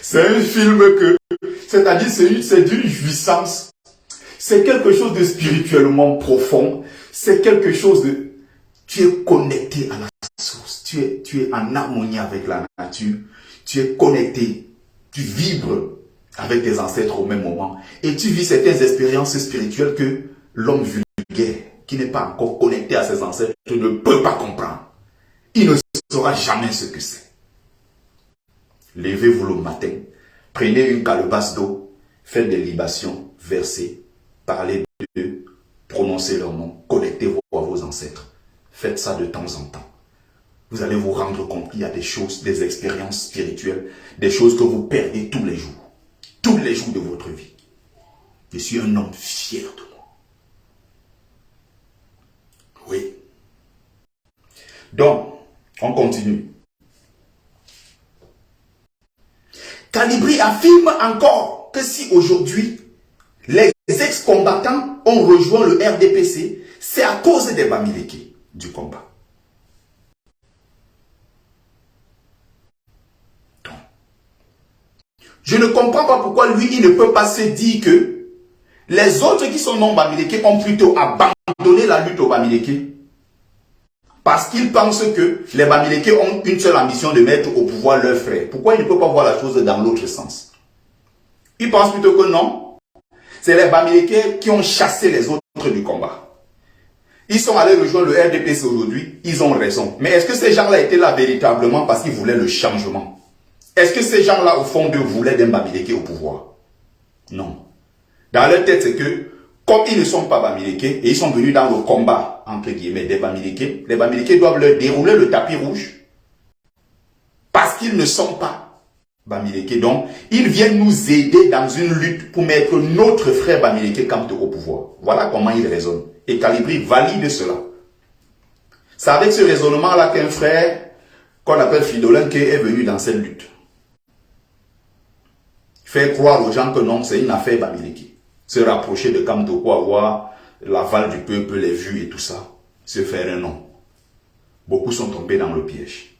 A: c'est un film que, c'est-à-dire c'est d'une jouissance. C'est quelque chose de spirituellement profond. C'est quelque chose de... Tu es connecté à la source. Tu es en harmonie avec la nature. Tu es connecté. Tu vibres avec tes ancêtres au même moment. Et tu vis certaines expériences spirituelles que l'homme vulgaire, qui n'est pas encore connecté à ses ancêtres, ne peut pas comprendre. Il ne saura jamais ce que c'est. Levez-vous le matin. Prenez une calebasse d'eau. Faites des libations. Versez. Parlez d'eux, prononcez leur nom, connectez-vous à vos ancêtres. Faites ça de temps en temps. Vous allez vous rendre compte qu'il y a des choses, des expériences spirituelles, des choses que vous perdez tous les jours de votre vie. Je suis un homme fier de moi. Oui. Donc, on continue. Calibri affirme encore que si aujourd'hui, les ex-combattants ont rejoint le RDPC, c'est à cause des Bamileke du combat. Donc, je ne comprends pas pourquoi lui, il ne peut pas se dire que les autres qui sont non Bamileke ont plutôt abandonné la lutte aux Bamileke. Parce qu'ils pensent que les Bamileke ont une seule ambition de mettre au pouvoir leurs frères. Pourquoi il ne peut pas voir la chose dans l'autre sens? Il pense plutôt que non. C'est les Bamileke qui ont chassé les autres du combat. Ils sont allés rejoindre le RDPC aujourd'hui, ils ont raison. Mais est-ce que ces gens-là étaient là véritablement parce qu'ils voulaient le changement? Est-ce que ces gens-là, au fond d'eux, voulaient d'un Bamileke au pouvoir? Non. Dans leur tête, c'est que Comme ils ne sont pas Bamileke et ils sont venus dans le combat, entre guillemets, des Bamileke, les Bamileke doivent leur dérouler le tapis rouge parce qu'ils ne sont pas Bamileke. Donc, ils viennent nous aider dans une lutte pour mettre notre frère Bamileke Kamto au pouvoir. Voilà comment ils raisonnent. Et Kalibri valide cela. C'est avec ce raisonnement-là qu'un frère qu'on appelle Fridolin est venu dans cette lutte. Faire croire aux gens que non, c'est une affaire Bamileke. Se rapprocher de Kamto pour avoir l'aval du peuple, les vues et tout ça. Se faire un nom. Beaucoup sont tombés dans le piège.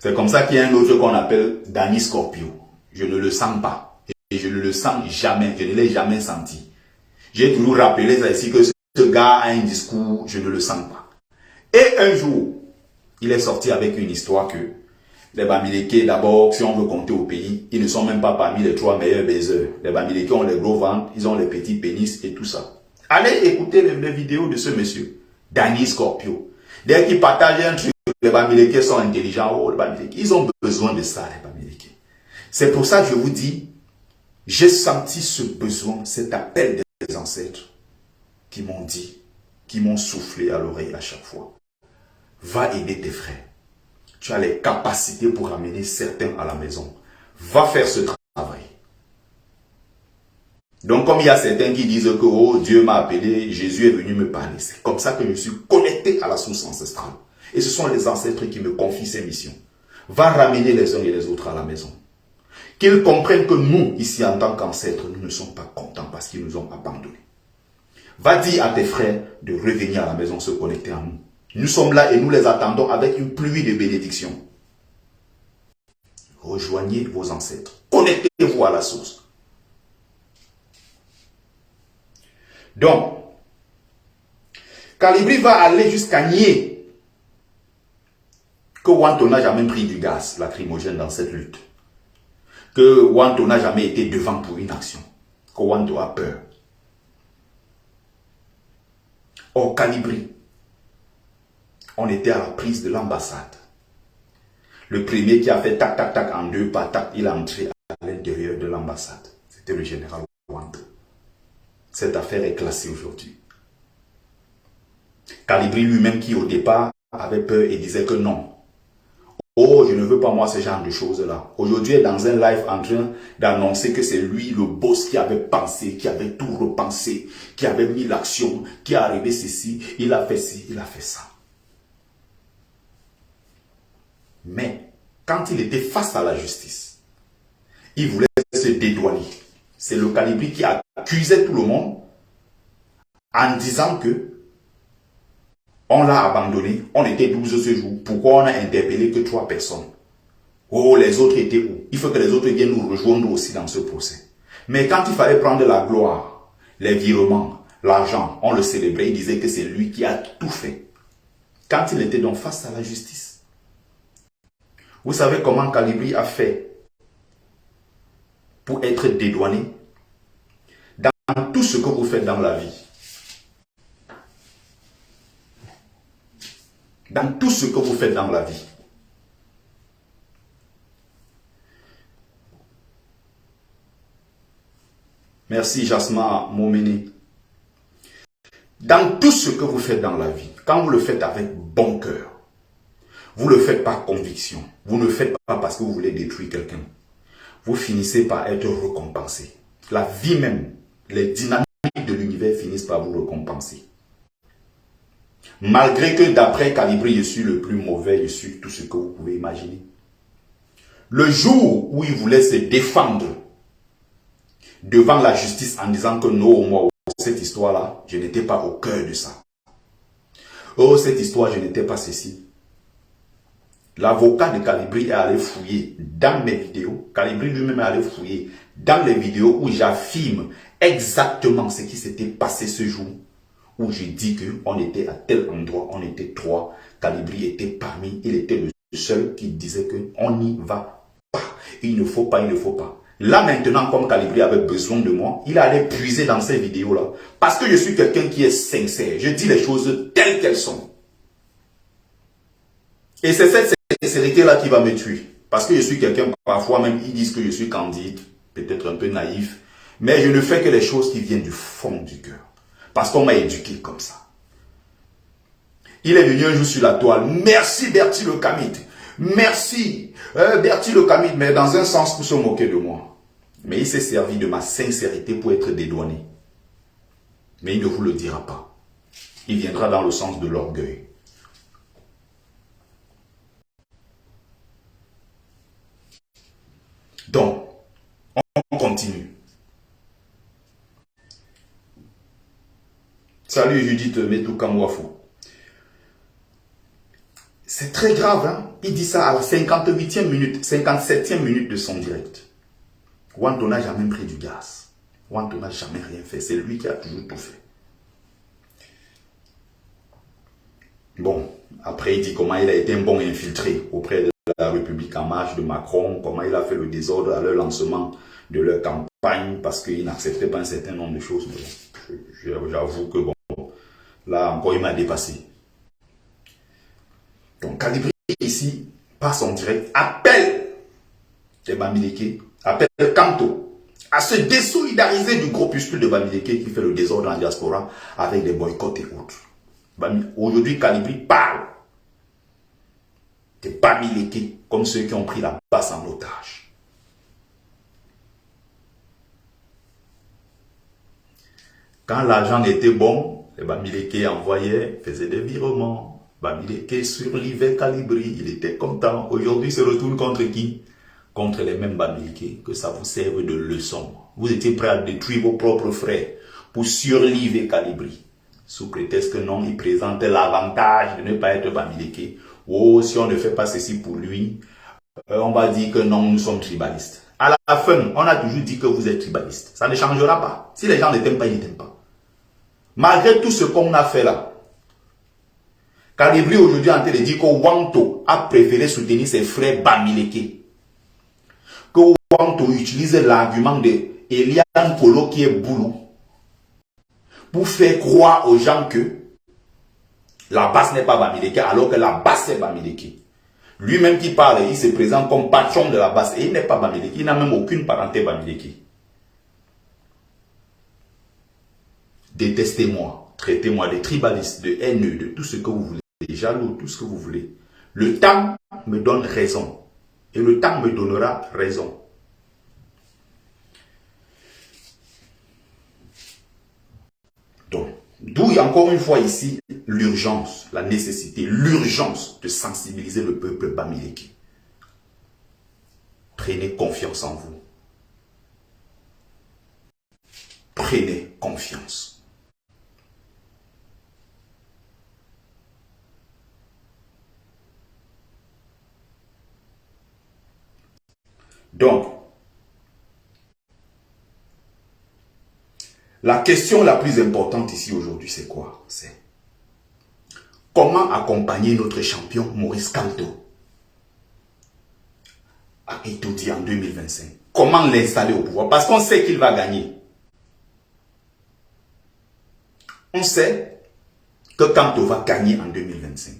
A: C'est comme ça qu'il y a un autre qu'on appelle Danny Scorpio. Je ne le sens pas. Et je ne le sens jamais. Je ne l'ai jamais senti. J'ai toujours rappelé ça ici que ce gars a un discours, je ne le sens pas. Et un jour, il est sorti avec une histoire que les Bamileke, d'abord, si on veut compter au pays, ils ne sont même pas parmi les 3 meilleurs baiseurs. Les Bamileke ont les gros ventres, ils ont les petits pénis et tout ça. Allez écouter les vidéos de ce monsieur, Danny Scorpio. Dès qu'il partage un truc, les Bamileke sont intelligents. Oh, les Bamileke, ils ont besoin de ça, les Bamileke. C'est pour ça que je vous dis, j'ai senti ce besoin, cet appel des ancêtres qui m'ont dit, qui m'ont soufflé à l'oreille à chaque fois. Va aider tes frères. Tu as les capacités pour amener certains à la maison. Va faire ce travail. Donc comme il y a certains qui disent que oh, Dieu m'a appelé, Jésus est venu me parler. C'est comme ça que je suis connecté à la source ancestrale. Et ce sont les ancêtres qui me confient ces missions. Va ramener les uns et les autres à la maison. Qu'ils comprennent que nous, ici en tant qu'ancêtres, nous ne sommes pas contents parce qu'ils nous ont abandonnés. Va dire à tes frères de revenir à la maison, se connecter à nous. Nous sommes là et nous les attendons avec une pluie de bénédictions. Rejoignez vos ancêtres. Connectez-vous à la source. Donc, Kalibri va aller jusqu'à nier que Wanto n'a jamais pris du gaz lacrymogène dans cette lutte. Que Wanto n'a jamais été devant pour une action. Que Wanto a peur. Or, Kalibri, on était à la prise de l'ambassade. Le premier qui a fait tac, tac, tac en 2 pas, tac, il est entré à l'intérieur de l'ambassade. C'était le général Wanto. Cette affaire est classée aujourd'hui. Kalibri lui-même qui au départ avait peur et disait que non. Oh, je ne veux pas moi ce genre de choses-là. Aujourd'hui, il est dans un live en train d'annoncer que c'est lui le boss qui avait pensé, qui avait tout repensé, qui avait mis l'action, qui a arrivé ceci, il a fait ci, il a fait ça. Mais, quand il était face à la justice, il voulait se dédouaner. C'est le Kalibri qui accusait tout le monde en disant que on l'a abandonné, on était 12 ce jour. Pourquoi on a interpellé que 3 personnes? Oh, les autres étaient où? Il faut que les autres viennent nous rejoindre aussi dans ce procès. Mais quand il fallait prendre la gloire, les virements, l'argent, on le célébrait, il disait que c'est lui qui a tout fait. Quand il était donc face à la justice. Vous savez comment Kalibri a fait pour être dédouané? Dans tout ce que vous faites dans la vie, dans tout ce que vous faites dans la vie, merci Jasma Momene. Dans tout ce que vous faites dans la vie, quand vous le faites avec bon cœur, vous ne le faites par conviction, vous ne le faites pas parce que vous voulez détruire quelqu'un, vous finissez par être récompensé. La vie même, les dynamiques de l'univers finissent par vous récompenser. Malgré que d'après Kalibri, je suis le plus mauvais, je suis tout ce que vous pouvez imaginer. Le jour où il voulait se défendre devant la justice en disant que non, moi, cette histoire-là, je n'étais pas au cœur de ça. Oh, cette histoire, je n'étais pas ceci. L'avocat de Kalibri est allé fouiller dans mes vidéos. Kalibri lui-même est allé fouiller dans les vidéos où j'affirme exactement ce qui s'était passé ce jour. Où j'ai dit qu'on était à tel endroit, on était 3. Kalibri était parmi, il était le seul qui disait qu'on n'y va pas. Il ne faut pas, il ne faut pas. Là maintenant, comme Kalibri avait besoin de moi, il allait puiser dans ces vidéos-là. Parce que je suis quelqu'un qui est sincère. Je dis les choses telles qu'elles sont. Et c'est cette sincérité-là qui va me tuer. Parce que je suis quelqu'un, parfois même, ils disent que je suis candide, peut-être un peu naïf. Mais je ne fais que les choses qui viennent du fond du cœur. Parce qu'on m'a éduqué comme ça. Il est venu un jour sur la toile. Merci Bertie le Camit. Merci Bertie le Camit. Mais dans un sens pour se moquer de moi. Mais il s'est servi de ma sincérité pour être dédouané. Mais il ne vous le dira pas. Il viendra dans le sens de l'orgueil. Donc, on continue. Salut Judith Metukamwafou. C'est très grave, hein? Il dit ça à la 58e minute, 57e minute de son direct. Wanto n'a jamais pris du gaz. Wanto n'a jamais rien fait. C'est lui qui a toujours tout fait. Bon, après il dit comment il a été un bon infiltré auprès de la République en marche de Macron, comment il a fait le désordre à leur lancement de leur campagne parce qu'il n'acceptait pas un certain nombre de choses. J'avoue que bon, là encore il m'a dépassé. Donc Calibri ici, par son direct, appelle les Bamileke, appelle Kanto à se désolidariser du groupuscule de Bamileke qui fait le désordre en diaspora avec des boycotts et autres. Aujourd'hui, Calibri parle des Bamileke comme ceux qui ont pris la basse en otage. Quand l'argent était bon, les Bamileke envoyaient, faisaient des virements. Bamileke survivait Calibri, il était content. Aujourd'hui, il se retourne contre qui? Contre les mêmes Bamileke, que ça vous serve de leçon. Vous étiez prêts à détruire vos propres frères pour survivre Calibri. Sous prétexte que non, il présente l'avantage de ne pas être Bamileke. Oh, si on ne fait pas ceci pour lui, on va dire que non, nous sommes tribalistes. À la fin, on a toujours dit que vous êtes tribalistes. Ça ne changera pas. Si les gens ne t'aiment pas, ils ne t'aiment pas. Malgré tout ce qu'on a fait là, Calibri aujourd'hui est en train de dire que Wanto a préféré soutenir ses frères Bamileke. Que Wanto utilise l'argument de Eliane Kolo qui est boulot pour faire croire aux gens que la basse n'est pas Bamileke alors que la basse est Bamileke. Lui-même qui parle, il se présente comme patron de la basse et il n'est pas Bamileke, il n'a même aucune parenté Bamileke. Détestez-moi, traitez-moi de tribaliste, de haineux, de tout ce que vous voulez. Jaloux, tout ce que vous voulez. Le temps me donne raison. Et le temps me donnera raison. Donc, d'où il y a encore une fois ici l'urgence, la nécessité, l'urgence de sensibiliser le peuple Bamileke. Prenez confiance en vous. Prenez confiance. Donc, la question la plus importante ici aujourd'hui, c'est quoi? C'est comment accompagner notre champion Maurice Kamto à Etoudi en 2025? Comment l'installer au pouvoir? Parce qu'on sait qu'il va gagner. On sait que Kamto va gagner en 2025.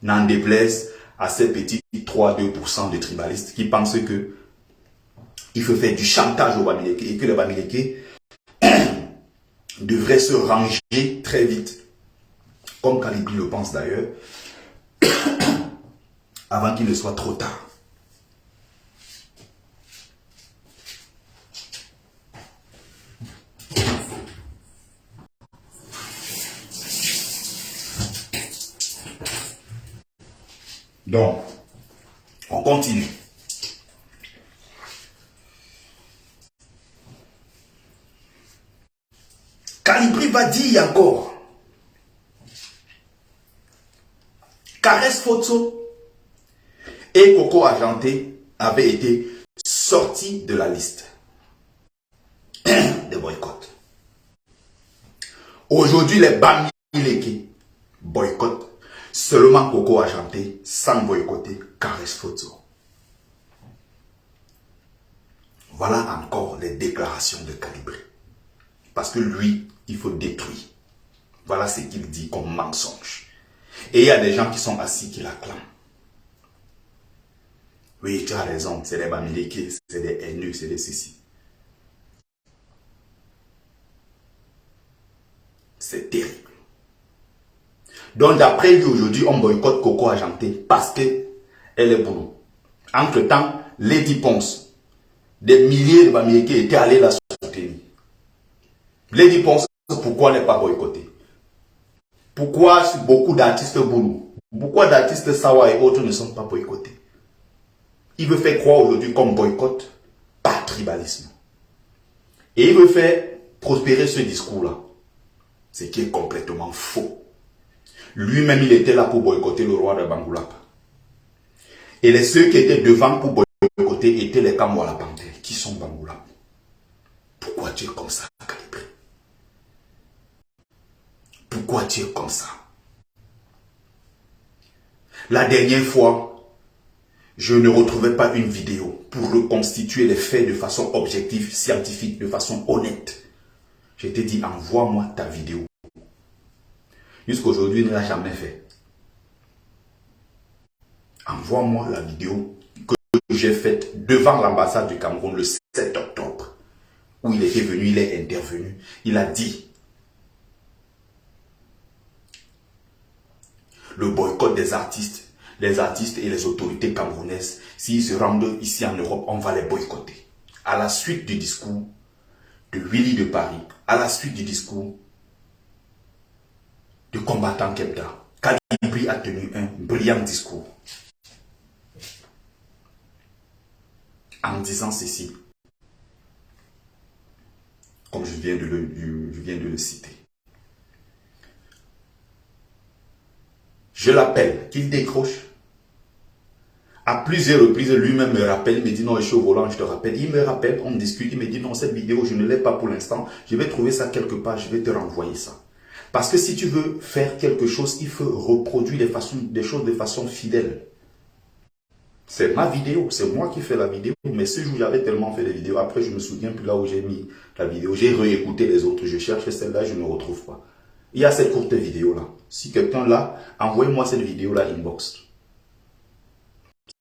A: N'en déplaise à ces petits 3-2% de tribalistes qui pensent que il faut faire du chantage aux Bamileke et que les Bamileke devraient se ranger très vite, comme Calibri le pense d'ailleurs, avant qu'il ne soit trop tard. Donc, on continue. Calibri va dire encore, Caresse Photo et Coco Argenté avaient été sortis de la liste des boycotts. Aujourd'hui, les Bamileke boycottent seulement Coco Argenté sans boycotter Caresse Photo. Voilà encore les déclarations de Calibri. Parce que lui, il faut détruire. Voilà ce qu'il dit comme mensonge. Et il y a des gens qui sont assis qui l'acclament. Oui, tu as raison, c'est des Bamileke, c'est des haineux, c'est des ceci. C'est terrible. Donc d'après lui aujourd'hui, on boycotte Coco Argenté parce qu'elle est boulot. Entre-temps, Lady Ponce, des milliers de Bamileke étaient allés la soutenir. Lady Ponce, pourquoi n'est pas boycotté? Pourquoi beaucoup d'artistes boulot? Pourquoi d'artistes Sawa et autres ne sont pas boycottés? Il veut faire croire aujourd'hui comme boycott par tribalisme. Et il veut faire prospérer ce discours-là. Ce qui est complètement faux. Lui-même, il était là pour boycotter le roi de Bangoulapa. Et ceux qui étaient devant pour boycotter étaient les Kamwala Panthère, qui sont Bangoulapa. Pourquoi tu es comme ça, Calibré? Pourquoi tu es comme ça? La dernière fois, je ne retrouvais pas une vidéo pour reconstituer les faits de façon objective, scientifique, de façon honnête. Je t'ai dit, envoie-moi ta vidéo. Jusqu'aujourd'hui, il ne l'a jamais fait. Envoie-moi la vidéo que j'ai faite devant l'ambassade du Cameroun le 7 octobre, où il était venu, il est intervenu. Il a dit, le boycott des artistes et les autorités camerounaises, s'ils se rendent ici en Europe, on va les boycotter. À la suite du discours de Willy de Paris, à la suite du discours de combattant Kebda, Calibri a tenu un brillant discours en disant ceci, comme je viens de le citer. Je l'appelle, qu'il décroche. À plusieurs reprises, lui-même me rappelle, il me dit non, je suis au volant, je te rappelle. Il me rappelle, on discute, il me dit non, cette vidéo, je ne l'ai pas pour l'instant, je vais trouver ça quelque part, je vais te renvoyer ça. Parce que si tu veux faire quelque chose, il faut reproduire des choses de façon fidèle. C'est ma vidéo, c'est moi qui fais la vidéo, mais ce jour j'avais tellement fait des vidéos, après je me souviens plus là où j'ai mis la vidéo, j'ai réécouté les autres, je cherche celle-là, je ne retrouve pas. Il y a cette courte vidéo-là. Si quelqu'un l'a, envoyez-moi cette vidéo-là inbox.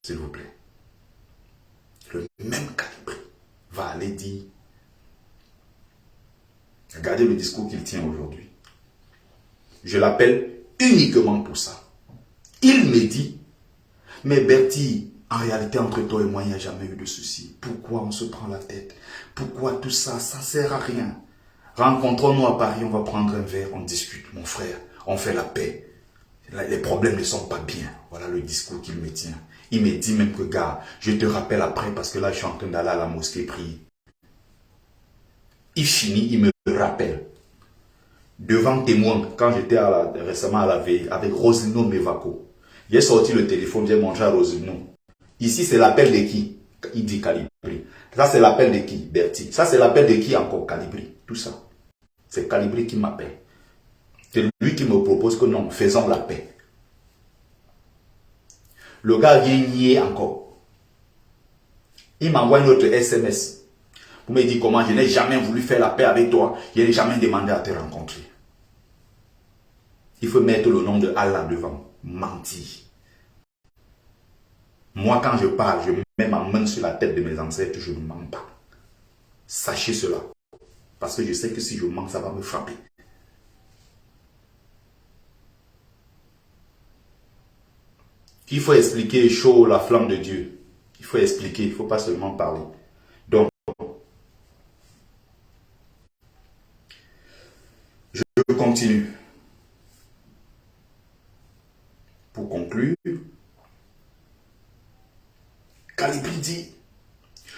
A: S'il vous plaît. Le même Calibré va aller dire, regardez le discours qu'il tient aujourd'hui. Je l'appelle uniquement pour ça. Il me dit, mais Bertie, en réalité, entre toi et moi, il n'y a jamais eu de souci. Pourquoi on se prend la tête? Pourquoi tout ça? Ça ne sert à rien. Rencontrons-nous à Paris, on va prendre un verre, on discute, mon frère. On fait la paix. Les problèmes ne sont pas bien. Voilà le discours qu'il me tient. Il me dit même que, gars, je te rappelle après parce que là, je suis en train d'aller à la mosquée prier. Il finit, il me rappelle. Devant témoin, quand j'étais récemment à la veille avec Rosino Mevako. J'ai sorti le téléphone, j'ai montré à Rosino. Ici, c'est l'appel de qui? Il dit Calibri. Ça, c'est l'appel de qui? Bertie. Ça, c'est l'appel de qui encore? Calibri. Tout ça. C'est Calibri qui m'appelle. C'est lui qui me propose que non, faisons la paix. Le gars vient nier encore. Il m'envoie une autre SMS. Pour me dire comment je n'ai jamais voulu faire la paix avec toi. Je n'ai jamais demandé à te rencontrer. Il faut mettre le nom de Allah devant. Mentir. Moi, quand je parle, je mets ma main sur la tête de mes ancêtres, je ne mens pas. Sachez cela. Parce que je sais que si je mens, ça va me frapper. Il faut expliquer chaud la flamme de Dieu. Il faut expliquer, il ne faut pas seulement parler. Donc, je continue. Pour conclure, Calibri dit,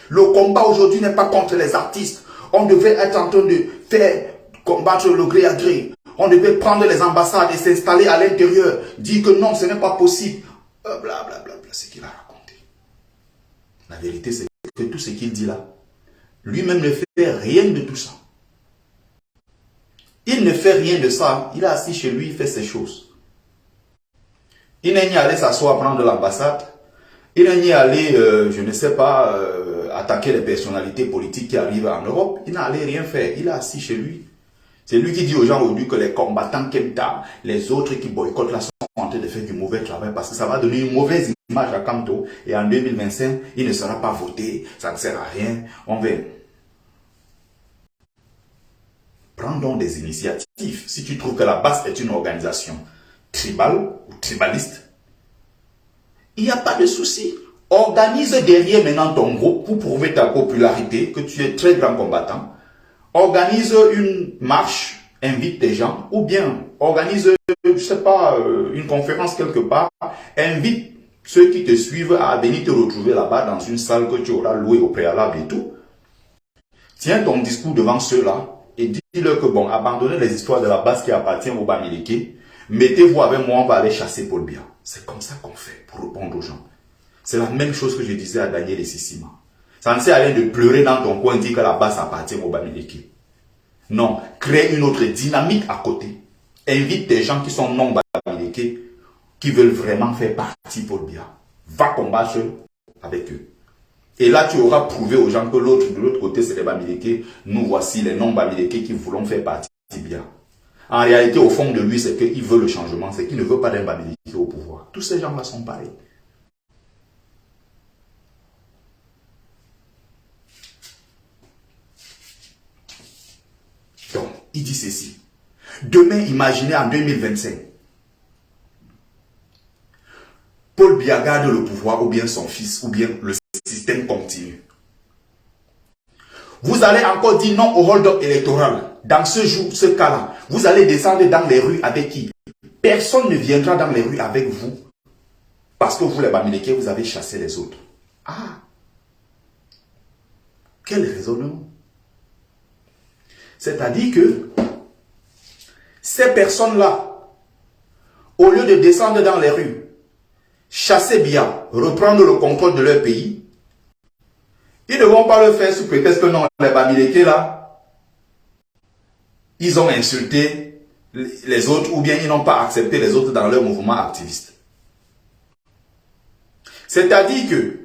A: le combat aujourd'hui n'est pas contre les artistes. On devait être en train de faire combattre le gré à gré. On devait prendre les ambassades et s'installer à l'intérieur. Dire que non, ce n'est pas possible. Blablabla, c'est ce qu'il a raconté. La vérité, c'est que tout ce qu'il dit là, lui-même ne fait rien de tout ça. Il ne fait rien de ça. Il est assis chez lui, il fait ses choses. Il n'est ni allé s'asseoir prendre l'ambassade. Il n'est ni allé, je ne sais pas, attaquer les personnalités politiques qui arrivent en Europe. Il n'a allé rien faire. Il est assis chez lui. C'est lui qui dit aux gens aujourd'hui que les combattants Kemta, les autres qui boycottent la sont en train de faire du mauvais travail parce que ça va donner une mauvaise image à Kanto. Et en 2025, il ne sera pas voté. Ça ne sert à rien. On va... Prends donc des initiatives. Si tu trouves que la BAS est une organisation tribale ou tribaliste, il n'y a pas de souci. Organise derrière maintenant ton groupe pour prouver ta popularité, que tu es très grand combattant. Organise une marche, invite des gens, ou bien organise, je sais pas, une conférence quelque part, invite ceux qui te suivent à venir te retrouver là-bas dans une salle que tu auras louée au préalable et tout. Tiens ton discours devant ceux-là et dis-leur que bon, abandonnez les histoires de la base qui appartient au Bamileke, mettez-vous avec moi, on va aller chasser Paul Biya. C'est comme ça qu'on fait pour répondre aux gens. C'est la même chose que je disais à Daniel et Sissima. Ça ne sert à rien de pleurer dans ton coin et dire que la base appartient au Bamileke. Non, crée une autre dynamique à côté. Invite des gens qui sont non Bamileke, qui veulent vraiment faire partie Paul Biya. Va combattre avec eux. Et là, tu auras prouvé aux gens que de l'autre côté, c'est les Bamileke. Nous voici les non Bamileke qui voulons faire partie Biya. En réalité, au fond de lui, c'est qu'il veut le changement, c'est qu'il ne veut pas d'un Bamileke au pouvoir. Tous ces gens-là sont pareils. Donc, il dit ceci. Demain, imaginez en 2025, Paul Biya garde le pouvoir, ou bien son fils, ou bien le système continue. Vous allez encore dire non au hold-up électoral. Dans ce cas-là, vous allez descendre dans les rues avec qui? Personne ne viendra dans les rues avec vous. Parce que vous, les Bamileke, vous avez chassé les autres. Ah! Quel raisonnement! C'est-à-dire que ces personnes-là, au lieu de descendre dans les rues, chasser Biya, reprendre le contrôle de leur pays, ils ne vont pas le faire sous prétexte que non, les Bamileke là, ils ont insulté les autres ou bien ils n'ont pas accepté les autres dans leur mouvement activiste. C'est-à-dire que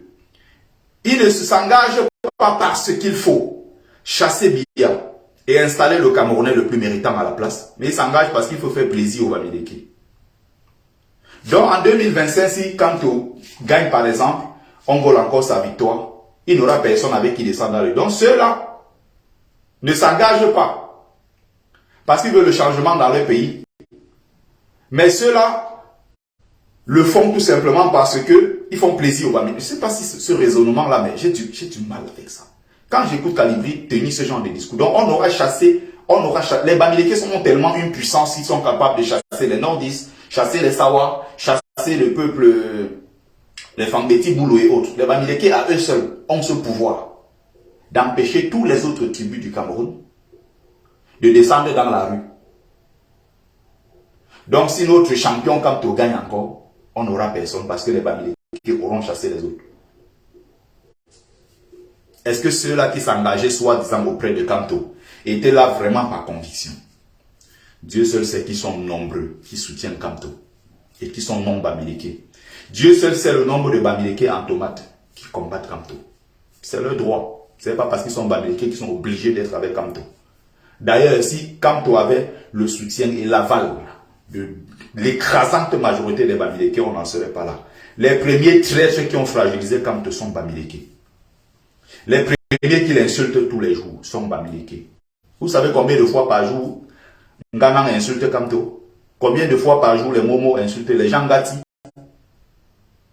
A: ils ne s'engagent pas parce qu'il faut chasser Biya et installer le Camerounais le plus méritant à la place, mais ils s'engagent parce qu'il faut faire plaisir aux Bamileke. Donc en 2025, si Kanto gagne par exemple, on vole encore sa victoire, il n'aura personne avec qui descendre dans le... Donc ceux-là ne s'engagent pas parce qu'ils veulent le changement dans leur pays. Mais ceux-là le font tout simplement parce qu'ils font plaisir aux Bamileke. Je ne sais pas si ce raisonnement-là, mais j'ai du mal avec ça. Quand j'écoute Kalibri tenir ce genre de discours, donc on aura chassé, les Bamileke sont tellement une puissance, ils sont capables de chasser les nordistes, chasser les Sawa, chasser le peuple, les Fambeti, Boulou et autres. Les Bamileke à eux seuls ont ce pouvoir d'empêcher tous les autres tribus du Cameroun de descendre dans la rue. Donc si notre champion Kamto gagne encore, on n'aura personne parce que les Bamileke auront chassé les autres. Est-ce que ceux-là qui s'engageaient soi-disant auprès de Kamto étaient là vraiment par conviction? Dieu seul sait qu'ils sont nombreux qui soutiennent Kamto et qui sont non Bamileke. Dieu seul sait le nombre de Bamileke en tomate qui combattent Kamto. C'est leur droit. Ce n'est pas parce qu'ils sont Bamileke qu'ils sont obligés d'être avec Kamto. D'ailleurs, si Kamto avait le soutien et l'aval de l'écrasante majorité des Bamileke, on n'en serait pas là. Les premiers traîtres qui ont fragilisé Kamto sont Bamileke. Les premiers qui l'insultent tous les jours sont Bamileke. Vous savez combien de fois par jour Ngana insulte Kamto? Combien de fois par jour les Momo insultent les Jangati?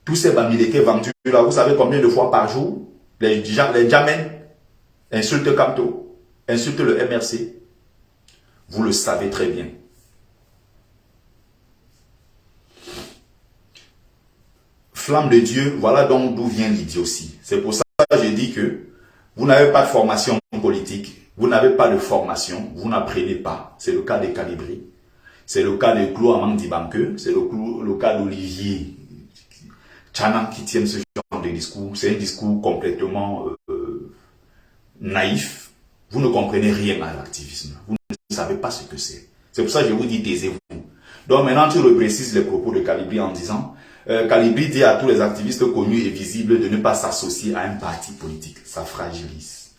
A: Tous ces Bamileke vendus là, vous savez combien de fois par jour les Djamen insultent Kamto, insultent le MRC? Vous le savez très bien. Flamme de Dieu, voilà donc d'où vient l'idiotie. C'est pour ça que je dis que vous n'avez pas de formation politique, vous n'avez pas de formation, vous n'apprenez pas. C'est le cas des Kalibri, c'est le cas de Claude Amandi Banque, c'est le cas d'Olivier Tchanan qui tiennent ce genre de discours. C'est un discours complètement naïf. Vous ne comprenez rien à l'activisme. Vous ne savez pas ce que c'est. C'est pour ça que je vous dis taisez-vous. Donc maintenant tu reprécises les propos de Kalibri en disant Kalibri dit à tous les activistes connus et visibles de ne pas s'associer à un parti politique. Ça fragilise.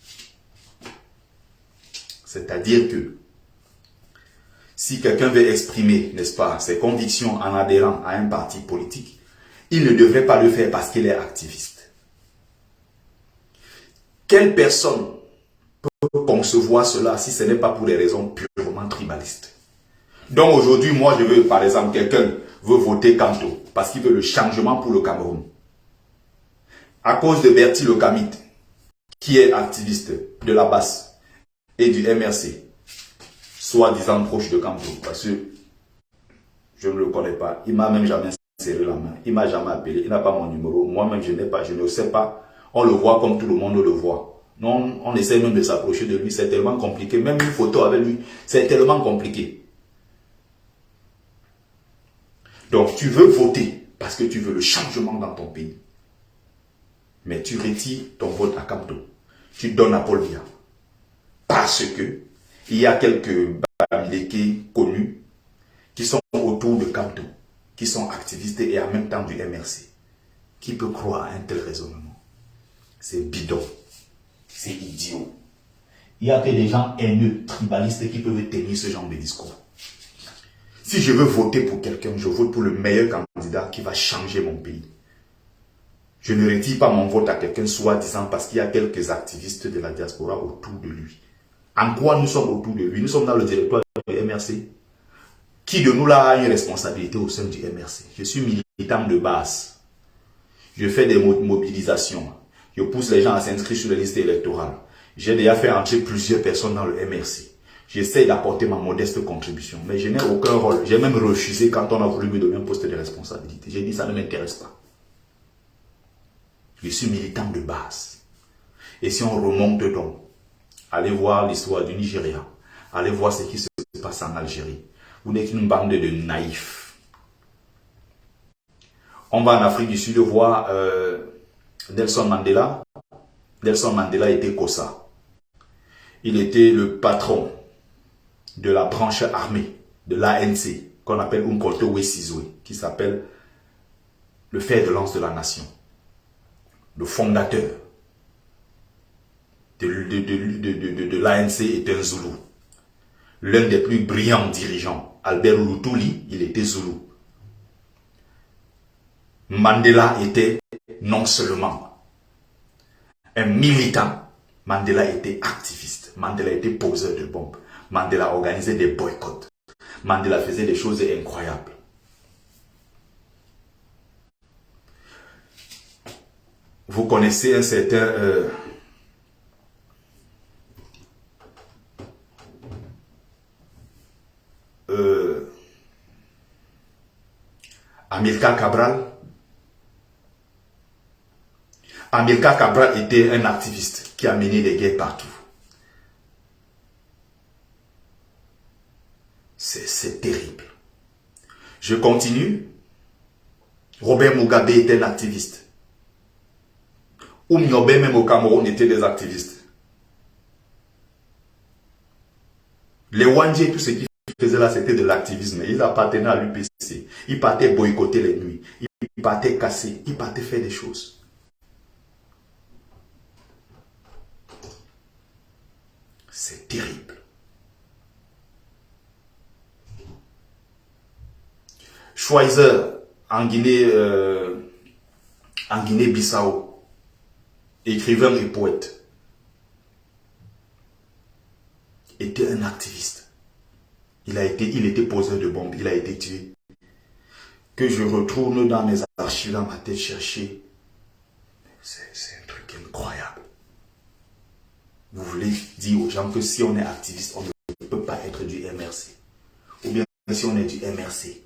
A: C'est-à-dire que si quelqu'un veut exprimer, n'est-ce pas, ses convictions en adhérant à un parti politique, il ne devrait pas le faire parce qu'il est activiste. Quelle personne peut concevoir cela si ce n'est pas pour des raisons purement tribalistes? Donc aujourd'hui, moi je veux, par exemple, quelqu'un veut voter Kanto parce qu'il veut le changement pour le Cameroun. À cause de Bertie Le Camit, qui est activiste de la base et du MRC, soi-disant proche de Kanto, parce que je ne le connais pas, il m'a même jamais serré la main, il m'a jamais appelé, il n'a pas mon numéro, moi-même je n'ai pas, je ne sais pas, on le voit comme tout le monde le voit. Non, on essaie même de s'approcher de lui, c'est tellement compliqué, même une photo avec lui, c'est tellement compliqué. Donc tu veux voter parce que tu veux le changement dans ton pays. Mais tu retires ton vote à Kanto. Tu donnes à Paul Biya. Parce que il y a quelques Bamileke connus qui sont autour de Kanto, qui sont activistes et en même temps du MRC. Qui peut croire à un tel raisonnement? C'est bidon. C'est idiot. Il n'y a que des gens haineux, tribalistes qui peuvent tenir ce genre de discours. Si je veux voter pour quelqu'un, je vote pour le meilleur candidat qui va changer mon pays. Je ne retire pas mon vote à quelqu'un soi-disant parce qu'il y a quelques activistes de la diaspora autour de lui. En quoi nous sommes autour de lui? Nous sommes dans le directoire du MRC. Qui de nous là a une responsabilité au sein du MRC? Je suis militant de base. Je fais des mobilisations. Je pousse les gens à s'inscrire sur les listes électorales. J'ai déjà fait entrer plusieurs personnes dans le MRC. J'essaie d'apporter ma modeste contribution. Mais je n'ai aucun rôle. J'ai même refusé quand on a voulu me donner un poste de responsabilité. J'ai dit ça ne m'intéresse pas. Je suis militant de base. Et si on remonte donc, allez voir l'histoire du Nigeria. Allez voir ce qui se passe en Algérie. Vous n'êtes qu'une bande de naïfs. On va en Afrique du Sud voir Nelson Mandela. Nelson Mandela était Kossa. Il était le patron de la branche armée de l'ANC, qu'on appelle Umkhonto we Sizwe, qui s'appelle le fer de lance de la nation. Le fondateur de l'ANC est un Zoulou. L'un des plus brillants dirigeants, Albert Luthuli, il était Zoulou. Mandela était non seulement un militant, Mandela était activiste, Mandela était poseur de bombes, Mandela organisait des boycotts, Mandela faisait des choses incroyables. Vous connaissez un certain Amilcar Cabral. Amilcar Cabral était un activiste qui a mené des guerres partout. C'est terrible. Je continue. Robert Mugabe était un activiste. Oumiobe, même au Cameroun, étaient des activistes. Les Wandje, tout ce qu'ils faisaient là, c'était de l'activisme. Ils appartenaient à l'UPC. Ils partaient boycotter les nuits. Ils partaient casser. Ils partaient faire des choses. C'est terrible. Schweizer, en Guinée-Bissau, écrivain et poète, était un activiste. Il était poseur de bombes, il a été tué. Que je retourne dans mes archives, dans ma tête, chercher. C'est un truc incroyable. Vous voulez dire aux gens que si on est activiste, on ne peut pas être du MRC. Ou bien si on est du MRC,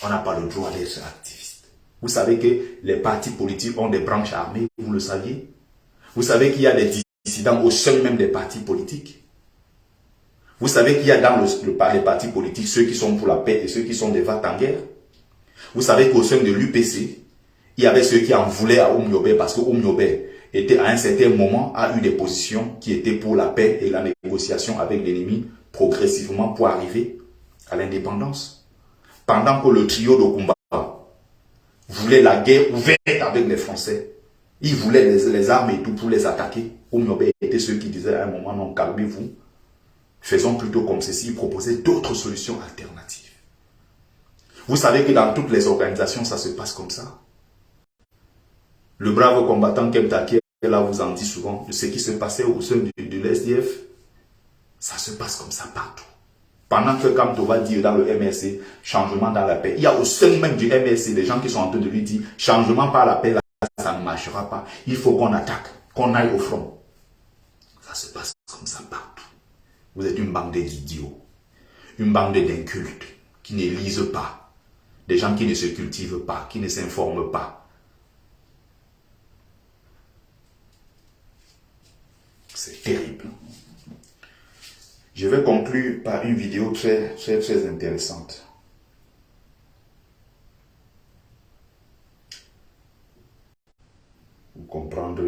A: on n'a pas le droit d'être activiste. Vous savez que les partis politiques ont des branches armées, vous le saviez? Vous savez qu'il y a des dissidents au sein même des partis politiques. Vous savez qu'il y a dans les partis politiques ceux qui sont pour la paix et ceux qui sont des va-t-en-guerre. Vous savez qu'au sein de l'UPC, il y avait ceux qui en voulaient à Oumiobe parce que Oumiobe était à un certain moment a eu des positions qui étaient pour la paix et la négociation avec l'ennemi progressivement pour arriver à l'indépendance. Pendant que le trio d'Okumba voulait la guerre ouverte avec les Français, ils voulaient les armes et tout pour les attaquer. Oumiobe était ceux qui disaient à un moment, non, calmez-vous, faisons plutôt comme ceci, ils proposaient d'autres solutions alternatives. Vous savez que dans toutes les organisations, ça se passe comme ça. Le brave combattant Kem Takier, là vous en dit souvent de ce qui se passait au sein de l'SDF. Ça se passe comme ça partout. Pendant que Kamto va dire dans le MRC, changement dans la paix, il y a au sein même du MRC des gens qui sont en train de lui dire, changement par la paix, là, ça ne marchera pas. Il faut qu'on attaque, qu'on aille au front. Ça se passe comme ça partout. Vous êtes une bande d'idiots, une bande d'incultes qui ne lisent pas, des gens qui ne se cultivent pas, qui ne s'informent pas. C'est terrible. Je vais conclure par une vidéo très intéressante. Vous comprendre.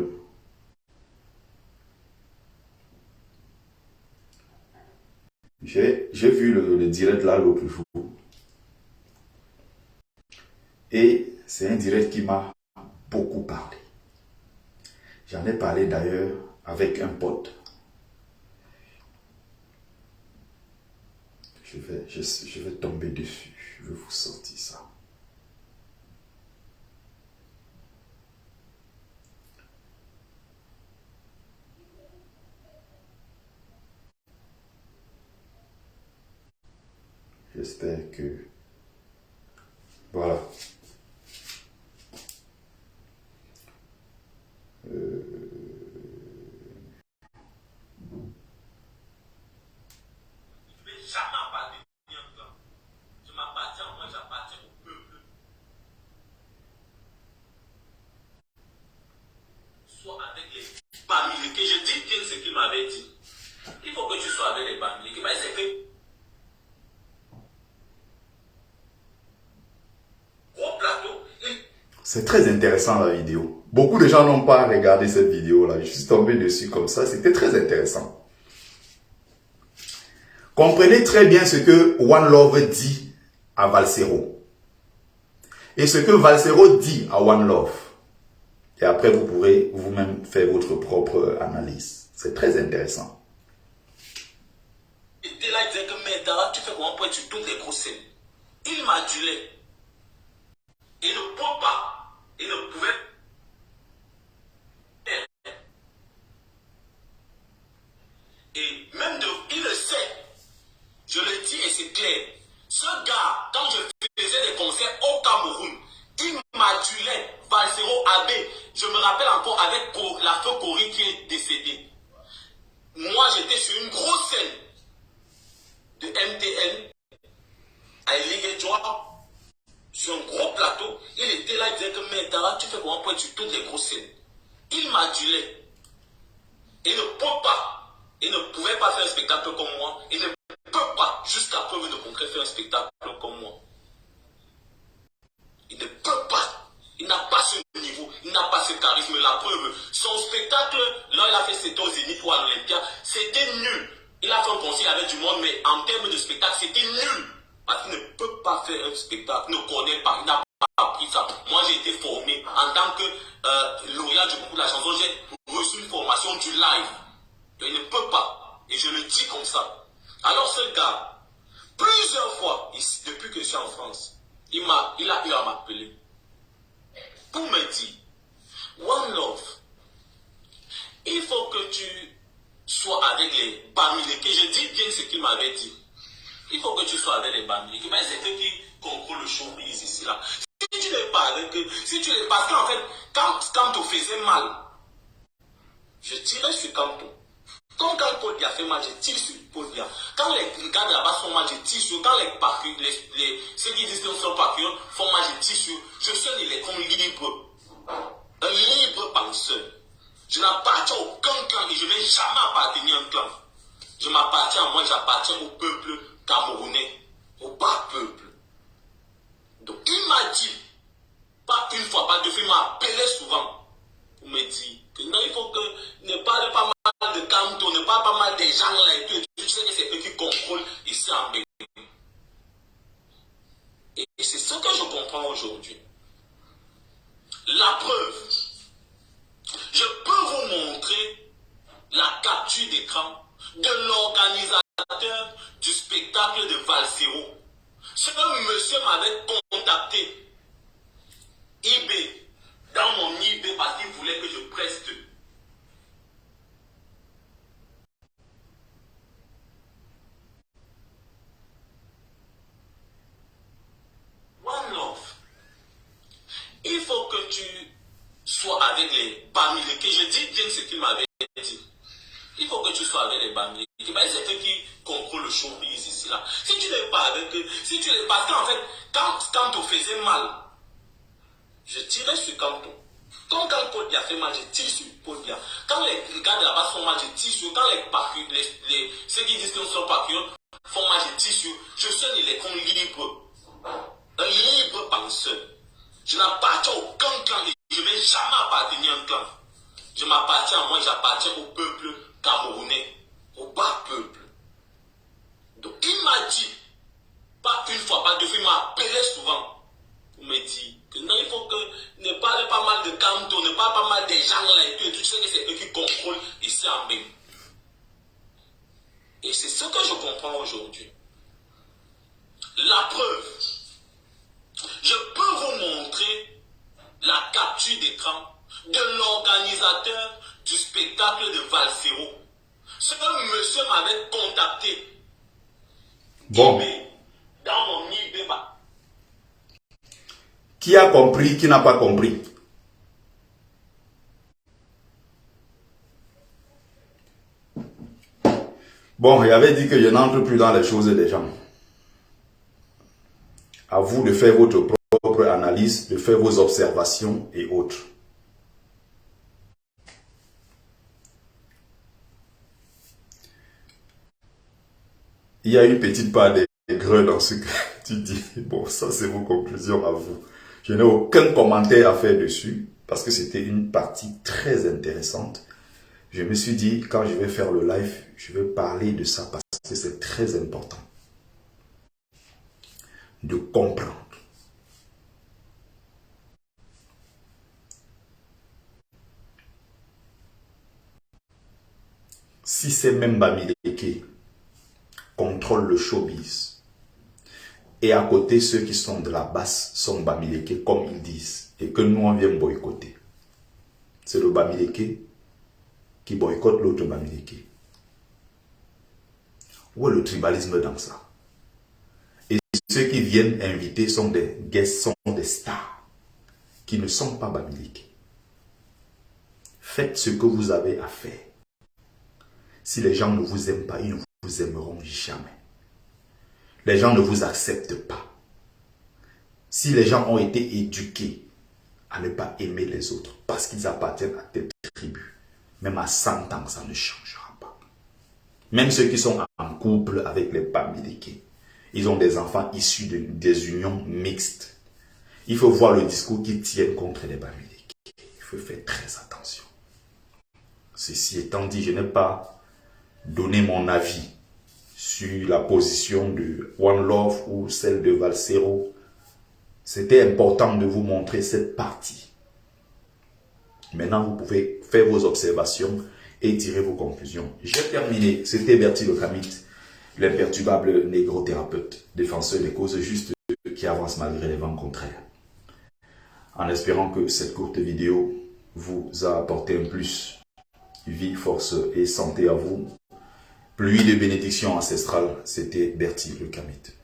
A: J'ai vu le direct là l'autre jour. Et c'est un direct qui m'a beaucoup parlé. J'en ai parlé d'ailleurs avec un pote. Je vais tomber dessus. Je vais vous sortir ça. J'espère que... Voilà.
B: Que je dis bien ce qu'il m'avait dit. Il faut que tu sois avec les Bamileke. Mais c'est que gros plateau.
A: C'est très intéressant la vidéo. Beaucoup de gens n'ont pas regardé cette vidéo là. Je suis tombé dessus comme ça. C'était très intéressant. Comprenez très bien ce que One Love dit à Valsero. Et ce que Valsero dit à One Love. Et après, vous pourrez vous-même faire votre propre analyse. C'est très intéressant.
B: Il était là, il disait que mais Dara, tu fais comment pour être sur toutes les grosses scènes. Il m'adulait. Il ne peut pas. Il ne pouvait pas. Et même il le sait. Je le dis et c'est clair. Ce gars, quand je faisais des concerts au Cameroun, il m'adulait. Valsero Abbé. Je me rappelle encore avec la feu Corée qui est décédée. Moi, j'étais sur une grosse scène de MTN à Ligue Joie, sur un gros plateau. Il était là, il disait que mais Dara, tu fais comment pour être sur toutes les grosses scènes. Il m'adulait. Il ne peut pas. Il ne pouvait pas faire un spectacle comme moi. Il ne peut pas, jusqu'à preuve de concret, faire un spectacle comme moi. Il ne peut pas. Il n'a pas ce niveau, il n'a pas ce charisme. La preuve, son spectacle, là il a fait c'était au Zénith ou à l'Olympia, c'était nul. Il a fait un concert avec du monde, mais en termes de spectacle, c'était nul. Parce qu'il ne peut pas faire un spectacle, il ne connaît pas, il n'a pas appris ça. Moi j'ai été formé en tant que lauréat du concours de la chanson, j'ai reçu une formation du live. Donc, il ne peut pas. Et je le dis comme ça. Alors ce gars, plusieurs fois, depuis que je suis en France, il a eu à m'appeler pour me dire, One Love, il faut que tu sois avec les Bamileke. Je dis bien ce qu'il m'avait dit. Il faut que tu sois avec les Bamileke. Mais c'est eux qui contrôlent le showbiz ici, là. Si tu n'es pas avec eux, parce qu'en fait, quand Kamto faisait mal, je tirais sur Kamto. Quand Paul Biya fait mal, je tire sur Paul Biya. Quand les gars de là-bas font mal, je tire sur. Quand ceux qui disent qu'ils sont parqueurs font mal, je tire sur. Je suis un électron libre. Un libre penseur. Je n'appartiens à aucun clan et je ne vais jamais appartenir à un clan. Je m'appartiens à moi, j'appartiens au peuple camerounais, au bas peuple. Donc il m'a dit, pas une fois, pas deux fois, il m'a appelé souvent pour me dire que non, il faut que ne parle pas mal de Kamto, ne parle pas mal des gens là et tout. Tu sais que c'est eux qui contrôlent ici en Bénin. Et c'est ce que je comprends aujourd'hui. La preuve, je peux vous montrer la capture d'écran de l'organisateur du spectacle de Valsero. Ce monsieur m'avait contacté, eBay, dans mon eBay parce qu'il voulait que je preste. ce qu'il m'avait dit. Il faut que tu sois avec les Bamileke. C'est eux qui contrôlent le showbiz ici là. Si tu n'es pas avec eux, parce qu'en fait, quand on faisait mal, je tirais sur Kanto. Quand Paul Biya fait mal, je tire sur Paul Biya. Quand les gars de là-bas font mal, je tire sur. Quand ceux qui disent qu'ils ne sont pas patriotes font mal, je tire sur. Je suis il est comme libre. Un libre penseur. Je n'appartiens à aucun clan et je ne vais jamais appartenir à un clan. Je m'appartiens à moi, j'appartiens au peuple camerounais, au bas peuple. Donc il m'a dit, pas une fois, pas deux fois, il m'a appelé souvent pour me dire que non, il faut que ne parle pas mal de Kanto, ne parle pas mal des gens là et tout, tu sais que c'est eux qui contrôlent ici en même. Et c'est ce que je comprends aujourd'hui. La preuve, je peux vous montrer la capture d'écran de l'organisateur du spectacle de Valsero. Ce monsieur m'avait contacté.
A: Bon.
B: Dans mon IBEMA.
A: Qui a compris, qui n'a pas compris? Bon, il avait dit que je n'entre plus dans les choses des gens. À vous de faire votre propre analyse, de faire vos observations et autres. Il y a une petite part d'aigreur dans ce que tu dis. Bon, ça c'est vos conclusions à vous. Je n'ai aucun commentaire à faire dessus parce que c'était une partie très intéressante. Je me suis dit, quand je vais faire le live, je vais parler de ça parce que c'est très important de comprendre. Si c'est même Bamileke contrôle le showbiz et à côté ceux qui sont de la basse sont Bamileke comme ils disent et que nous on vient boycotter, c'est le Bamileke qui boycotte l'autre Bamileke. Où est le tribalisme dans ça? Et ceux qui viennent inviter sont des guests, sont des stars qui ne sont pas Bamileke. Faites ce que vous avez à faire. Si les gens ne vous aiment pas, ils ne vous aimeront jamais. Les gens ne vous acceptent pas. Si les gens ont été éduqués à ne pas aimer les autres parce qu'ils appartiennent à telle tribu, même à 100 ans, ça ne changera pas. Même ceux qui sont en couple avec les Bamileke, ils ont des enfants issus des unions mixtes. Il faut voir le discours qu'ils tiennent contre les Bamileke. Il faut faire très attention. Ceci étant dit, je n'ai pas donné mon avis sur la position de One Love ou celle de Valsero. C'était important de vous montrer cette partie. Maintenant, vous pouvez faire vos observations et tirer vos conclusions. J'ai terminé. C'était Bertie le Kamite, l'imperturbable négro-thérapeute, défenseur des causes justes qui avance malgré les vents contraires. En espérant que cette courte vidéo vous a apporté un plus. Vie, force et santé à vous. Pluie de bénédictions ancestrales, c'était Bertie le Kamite.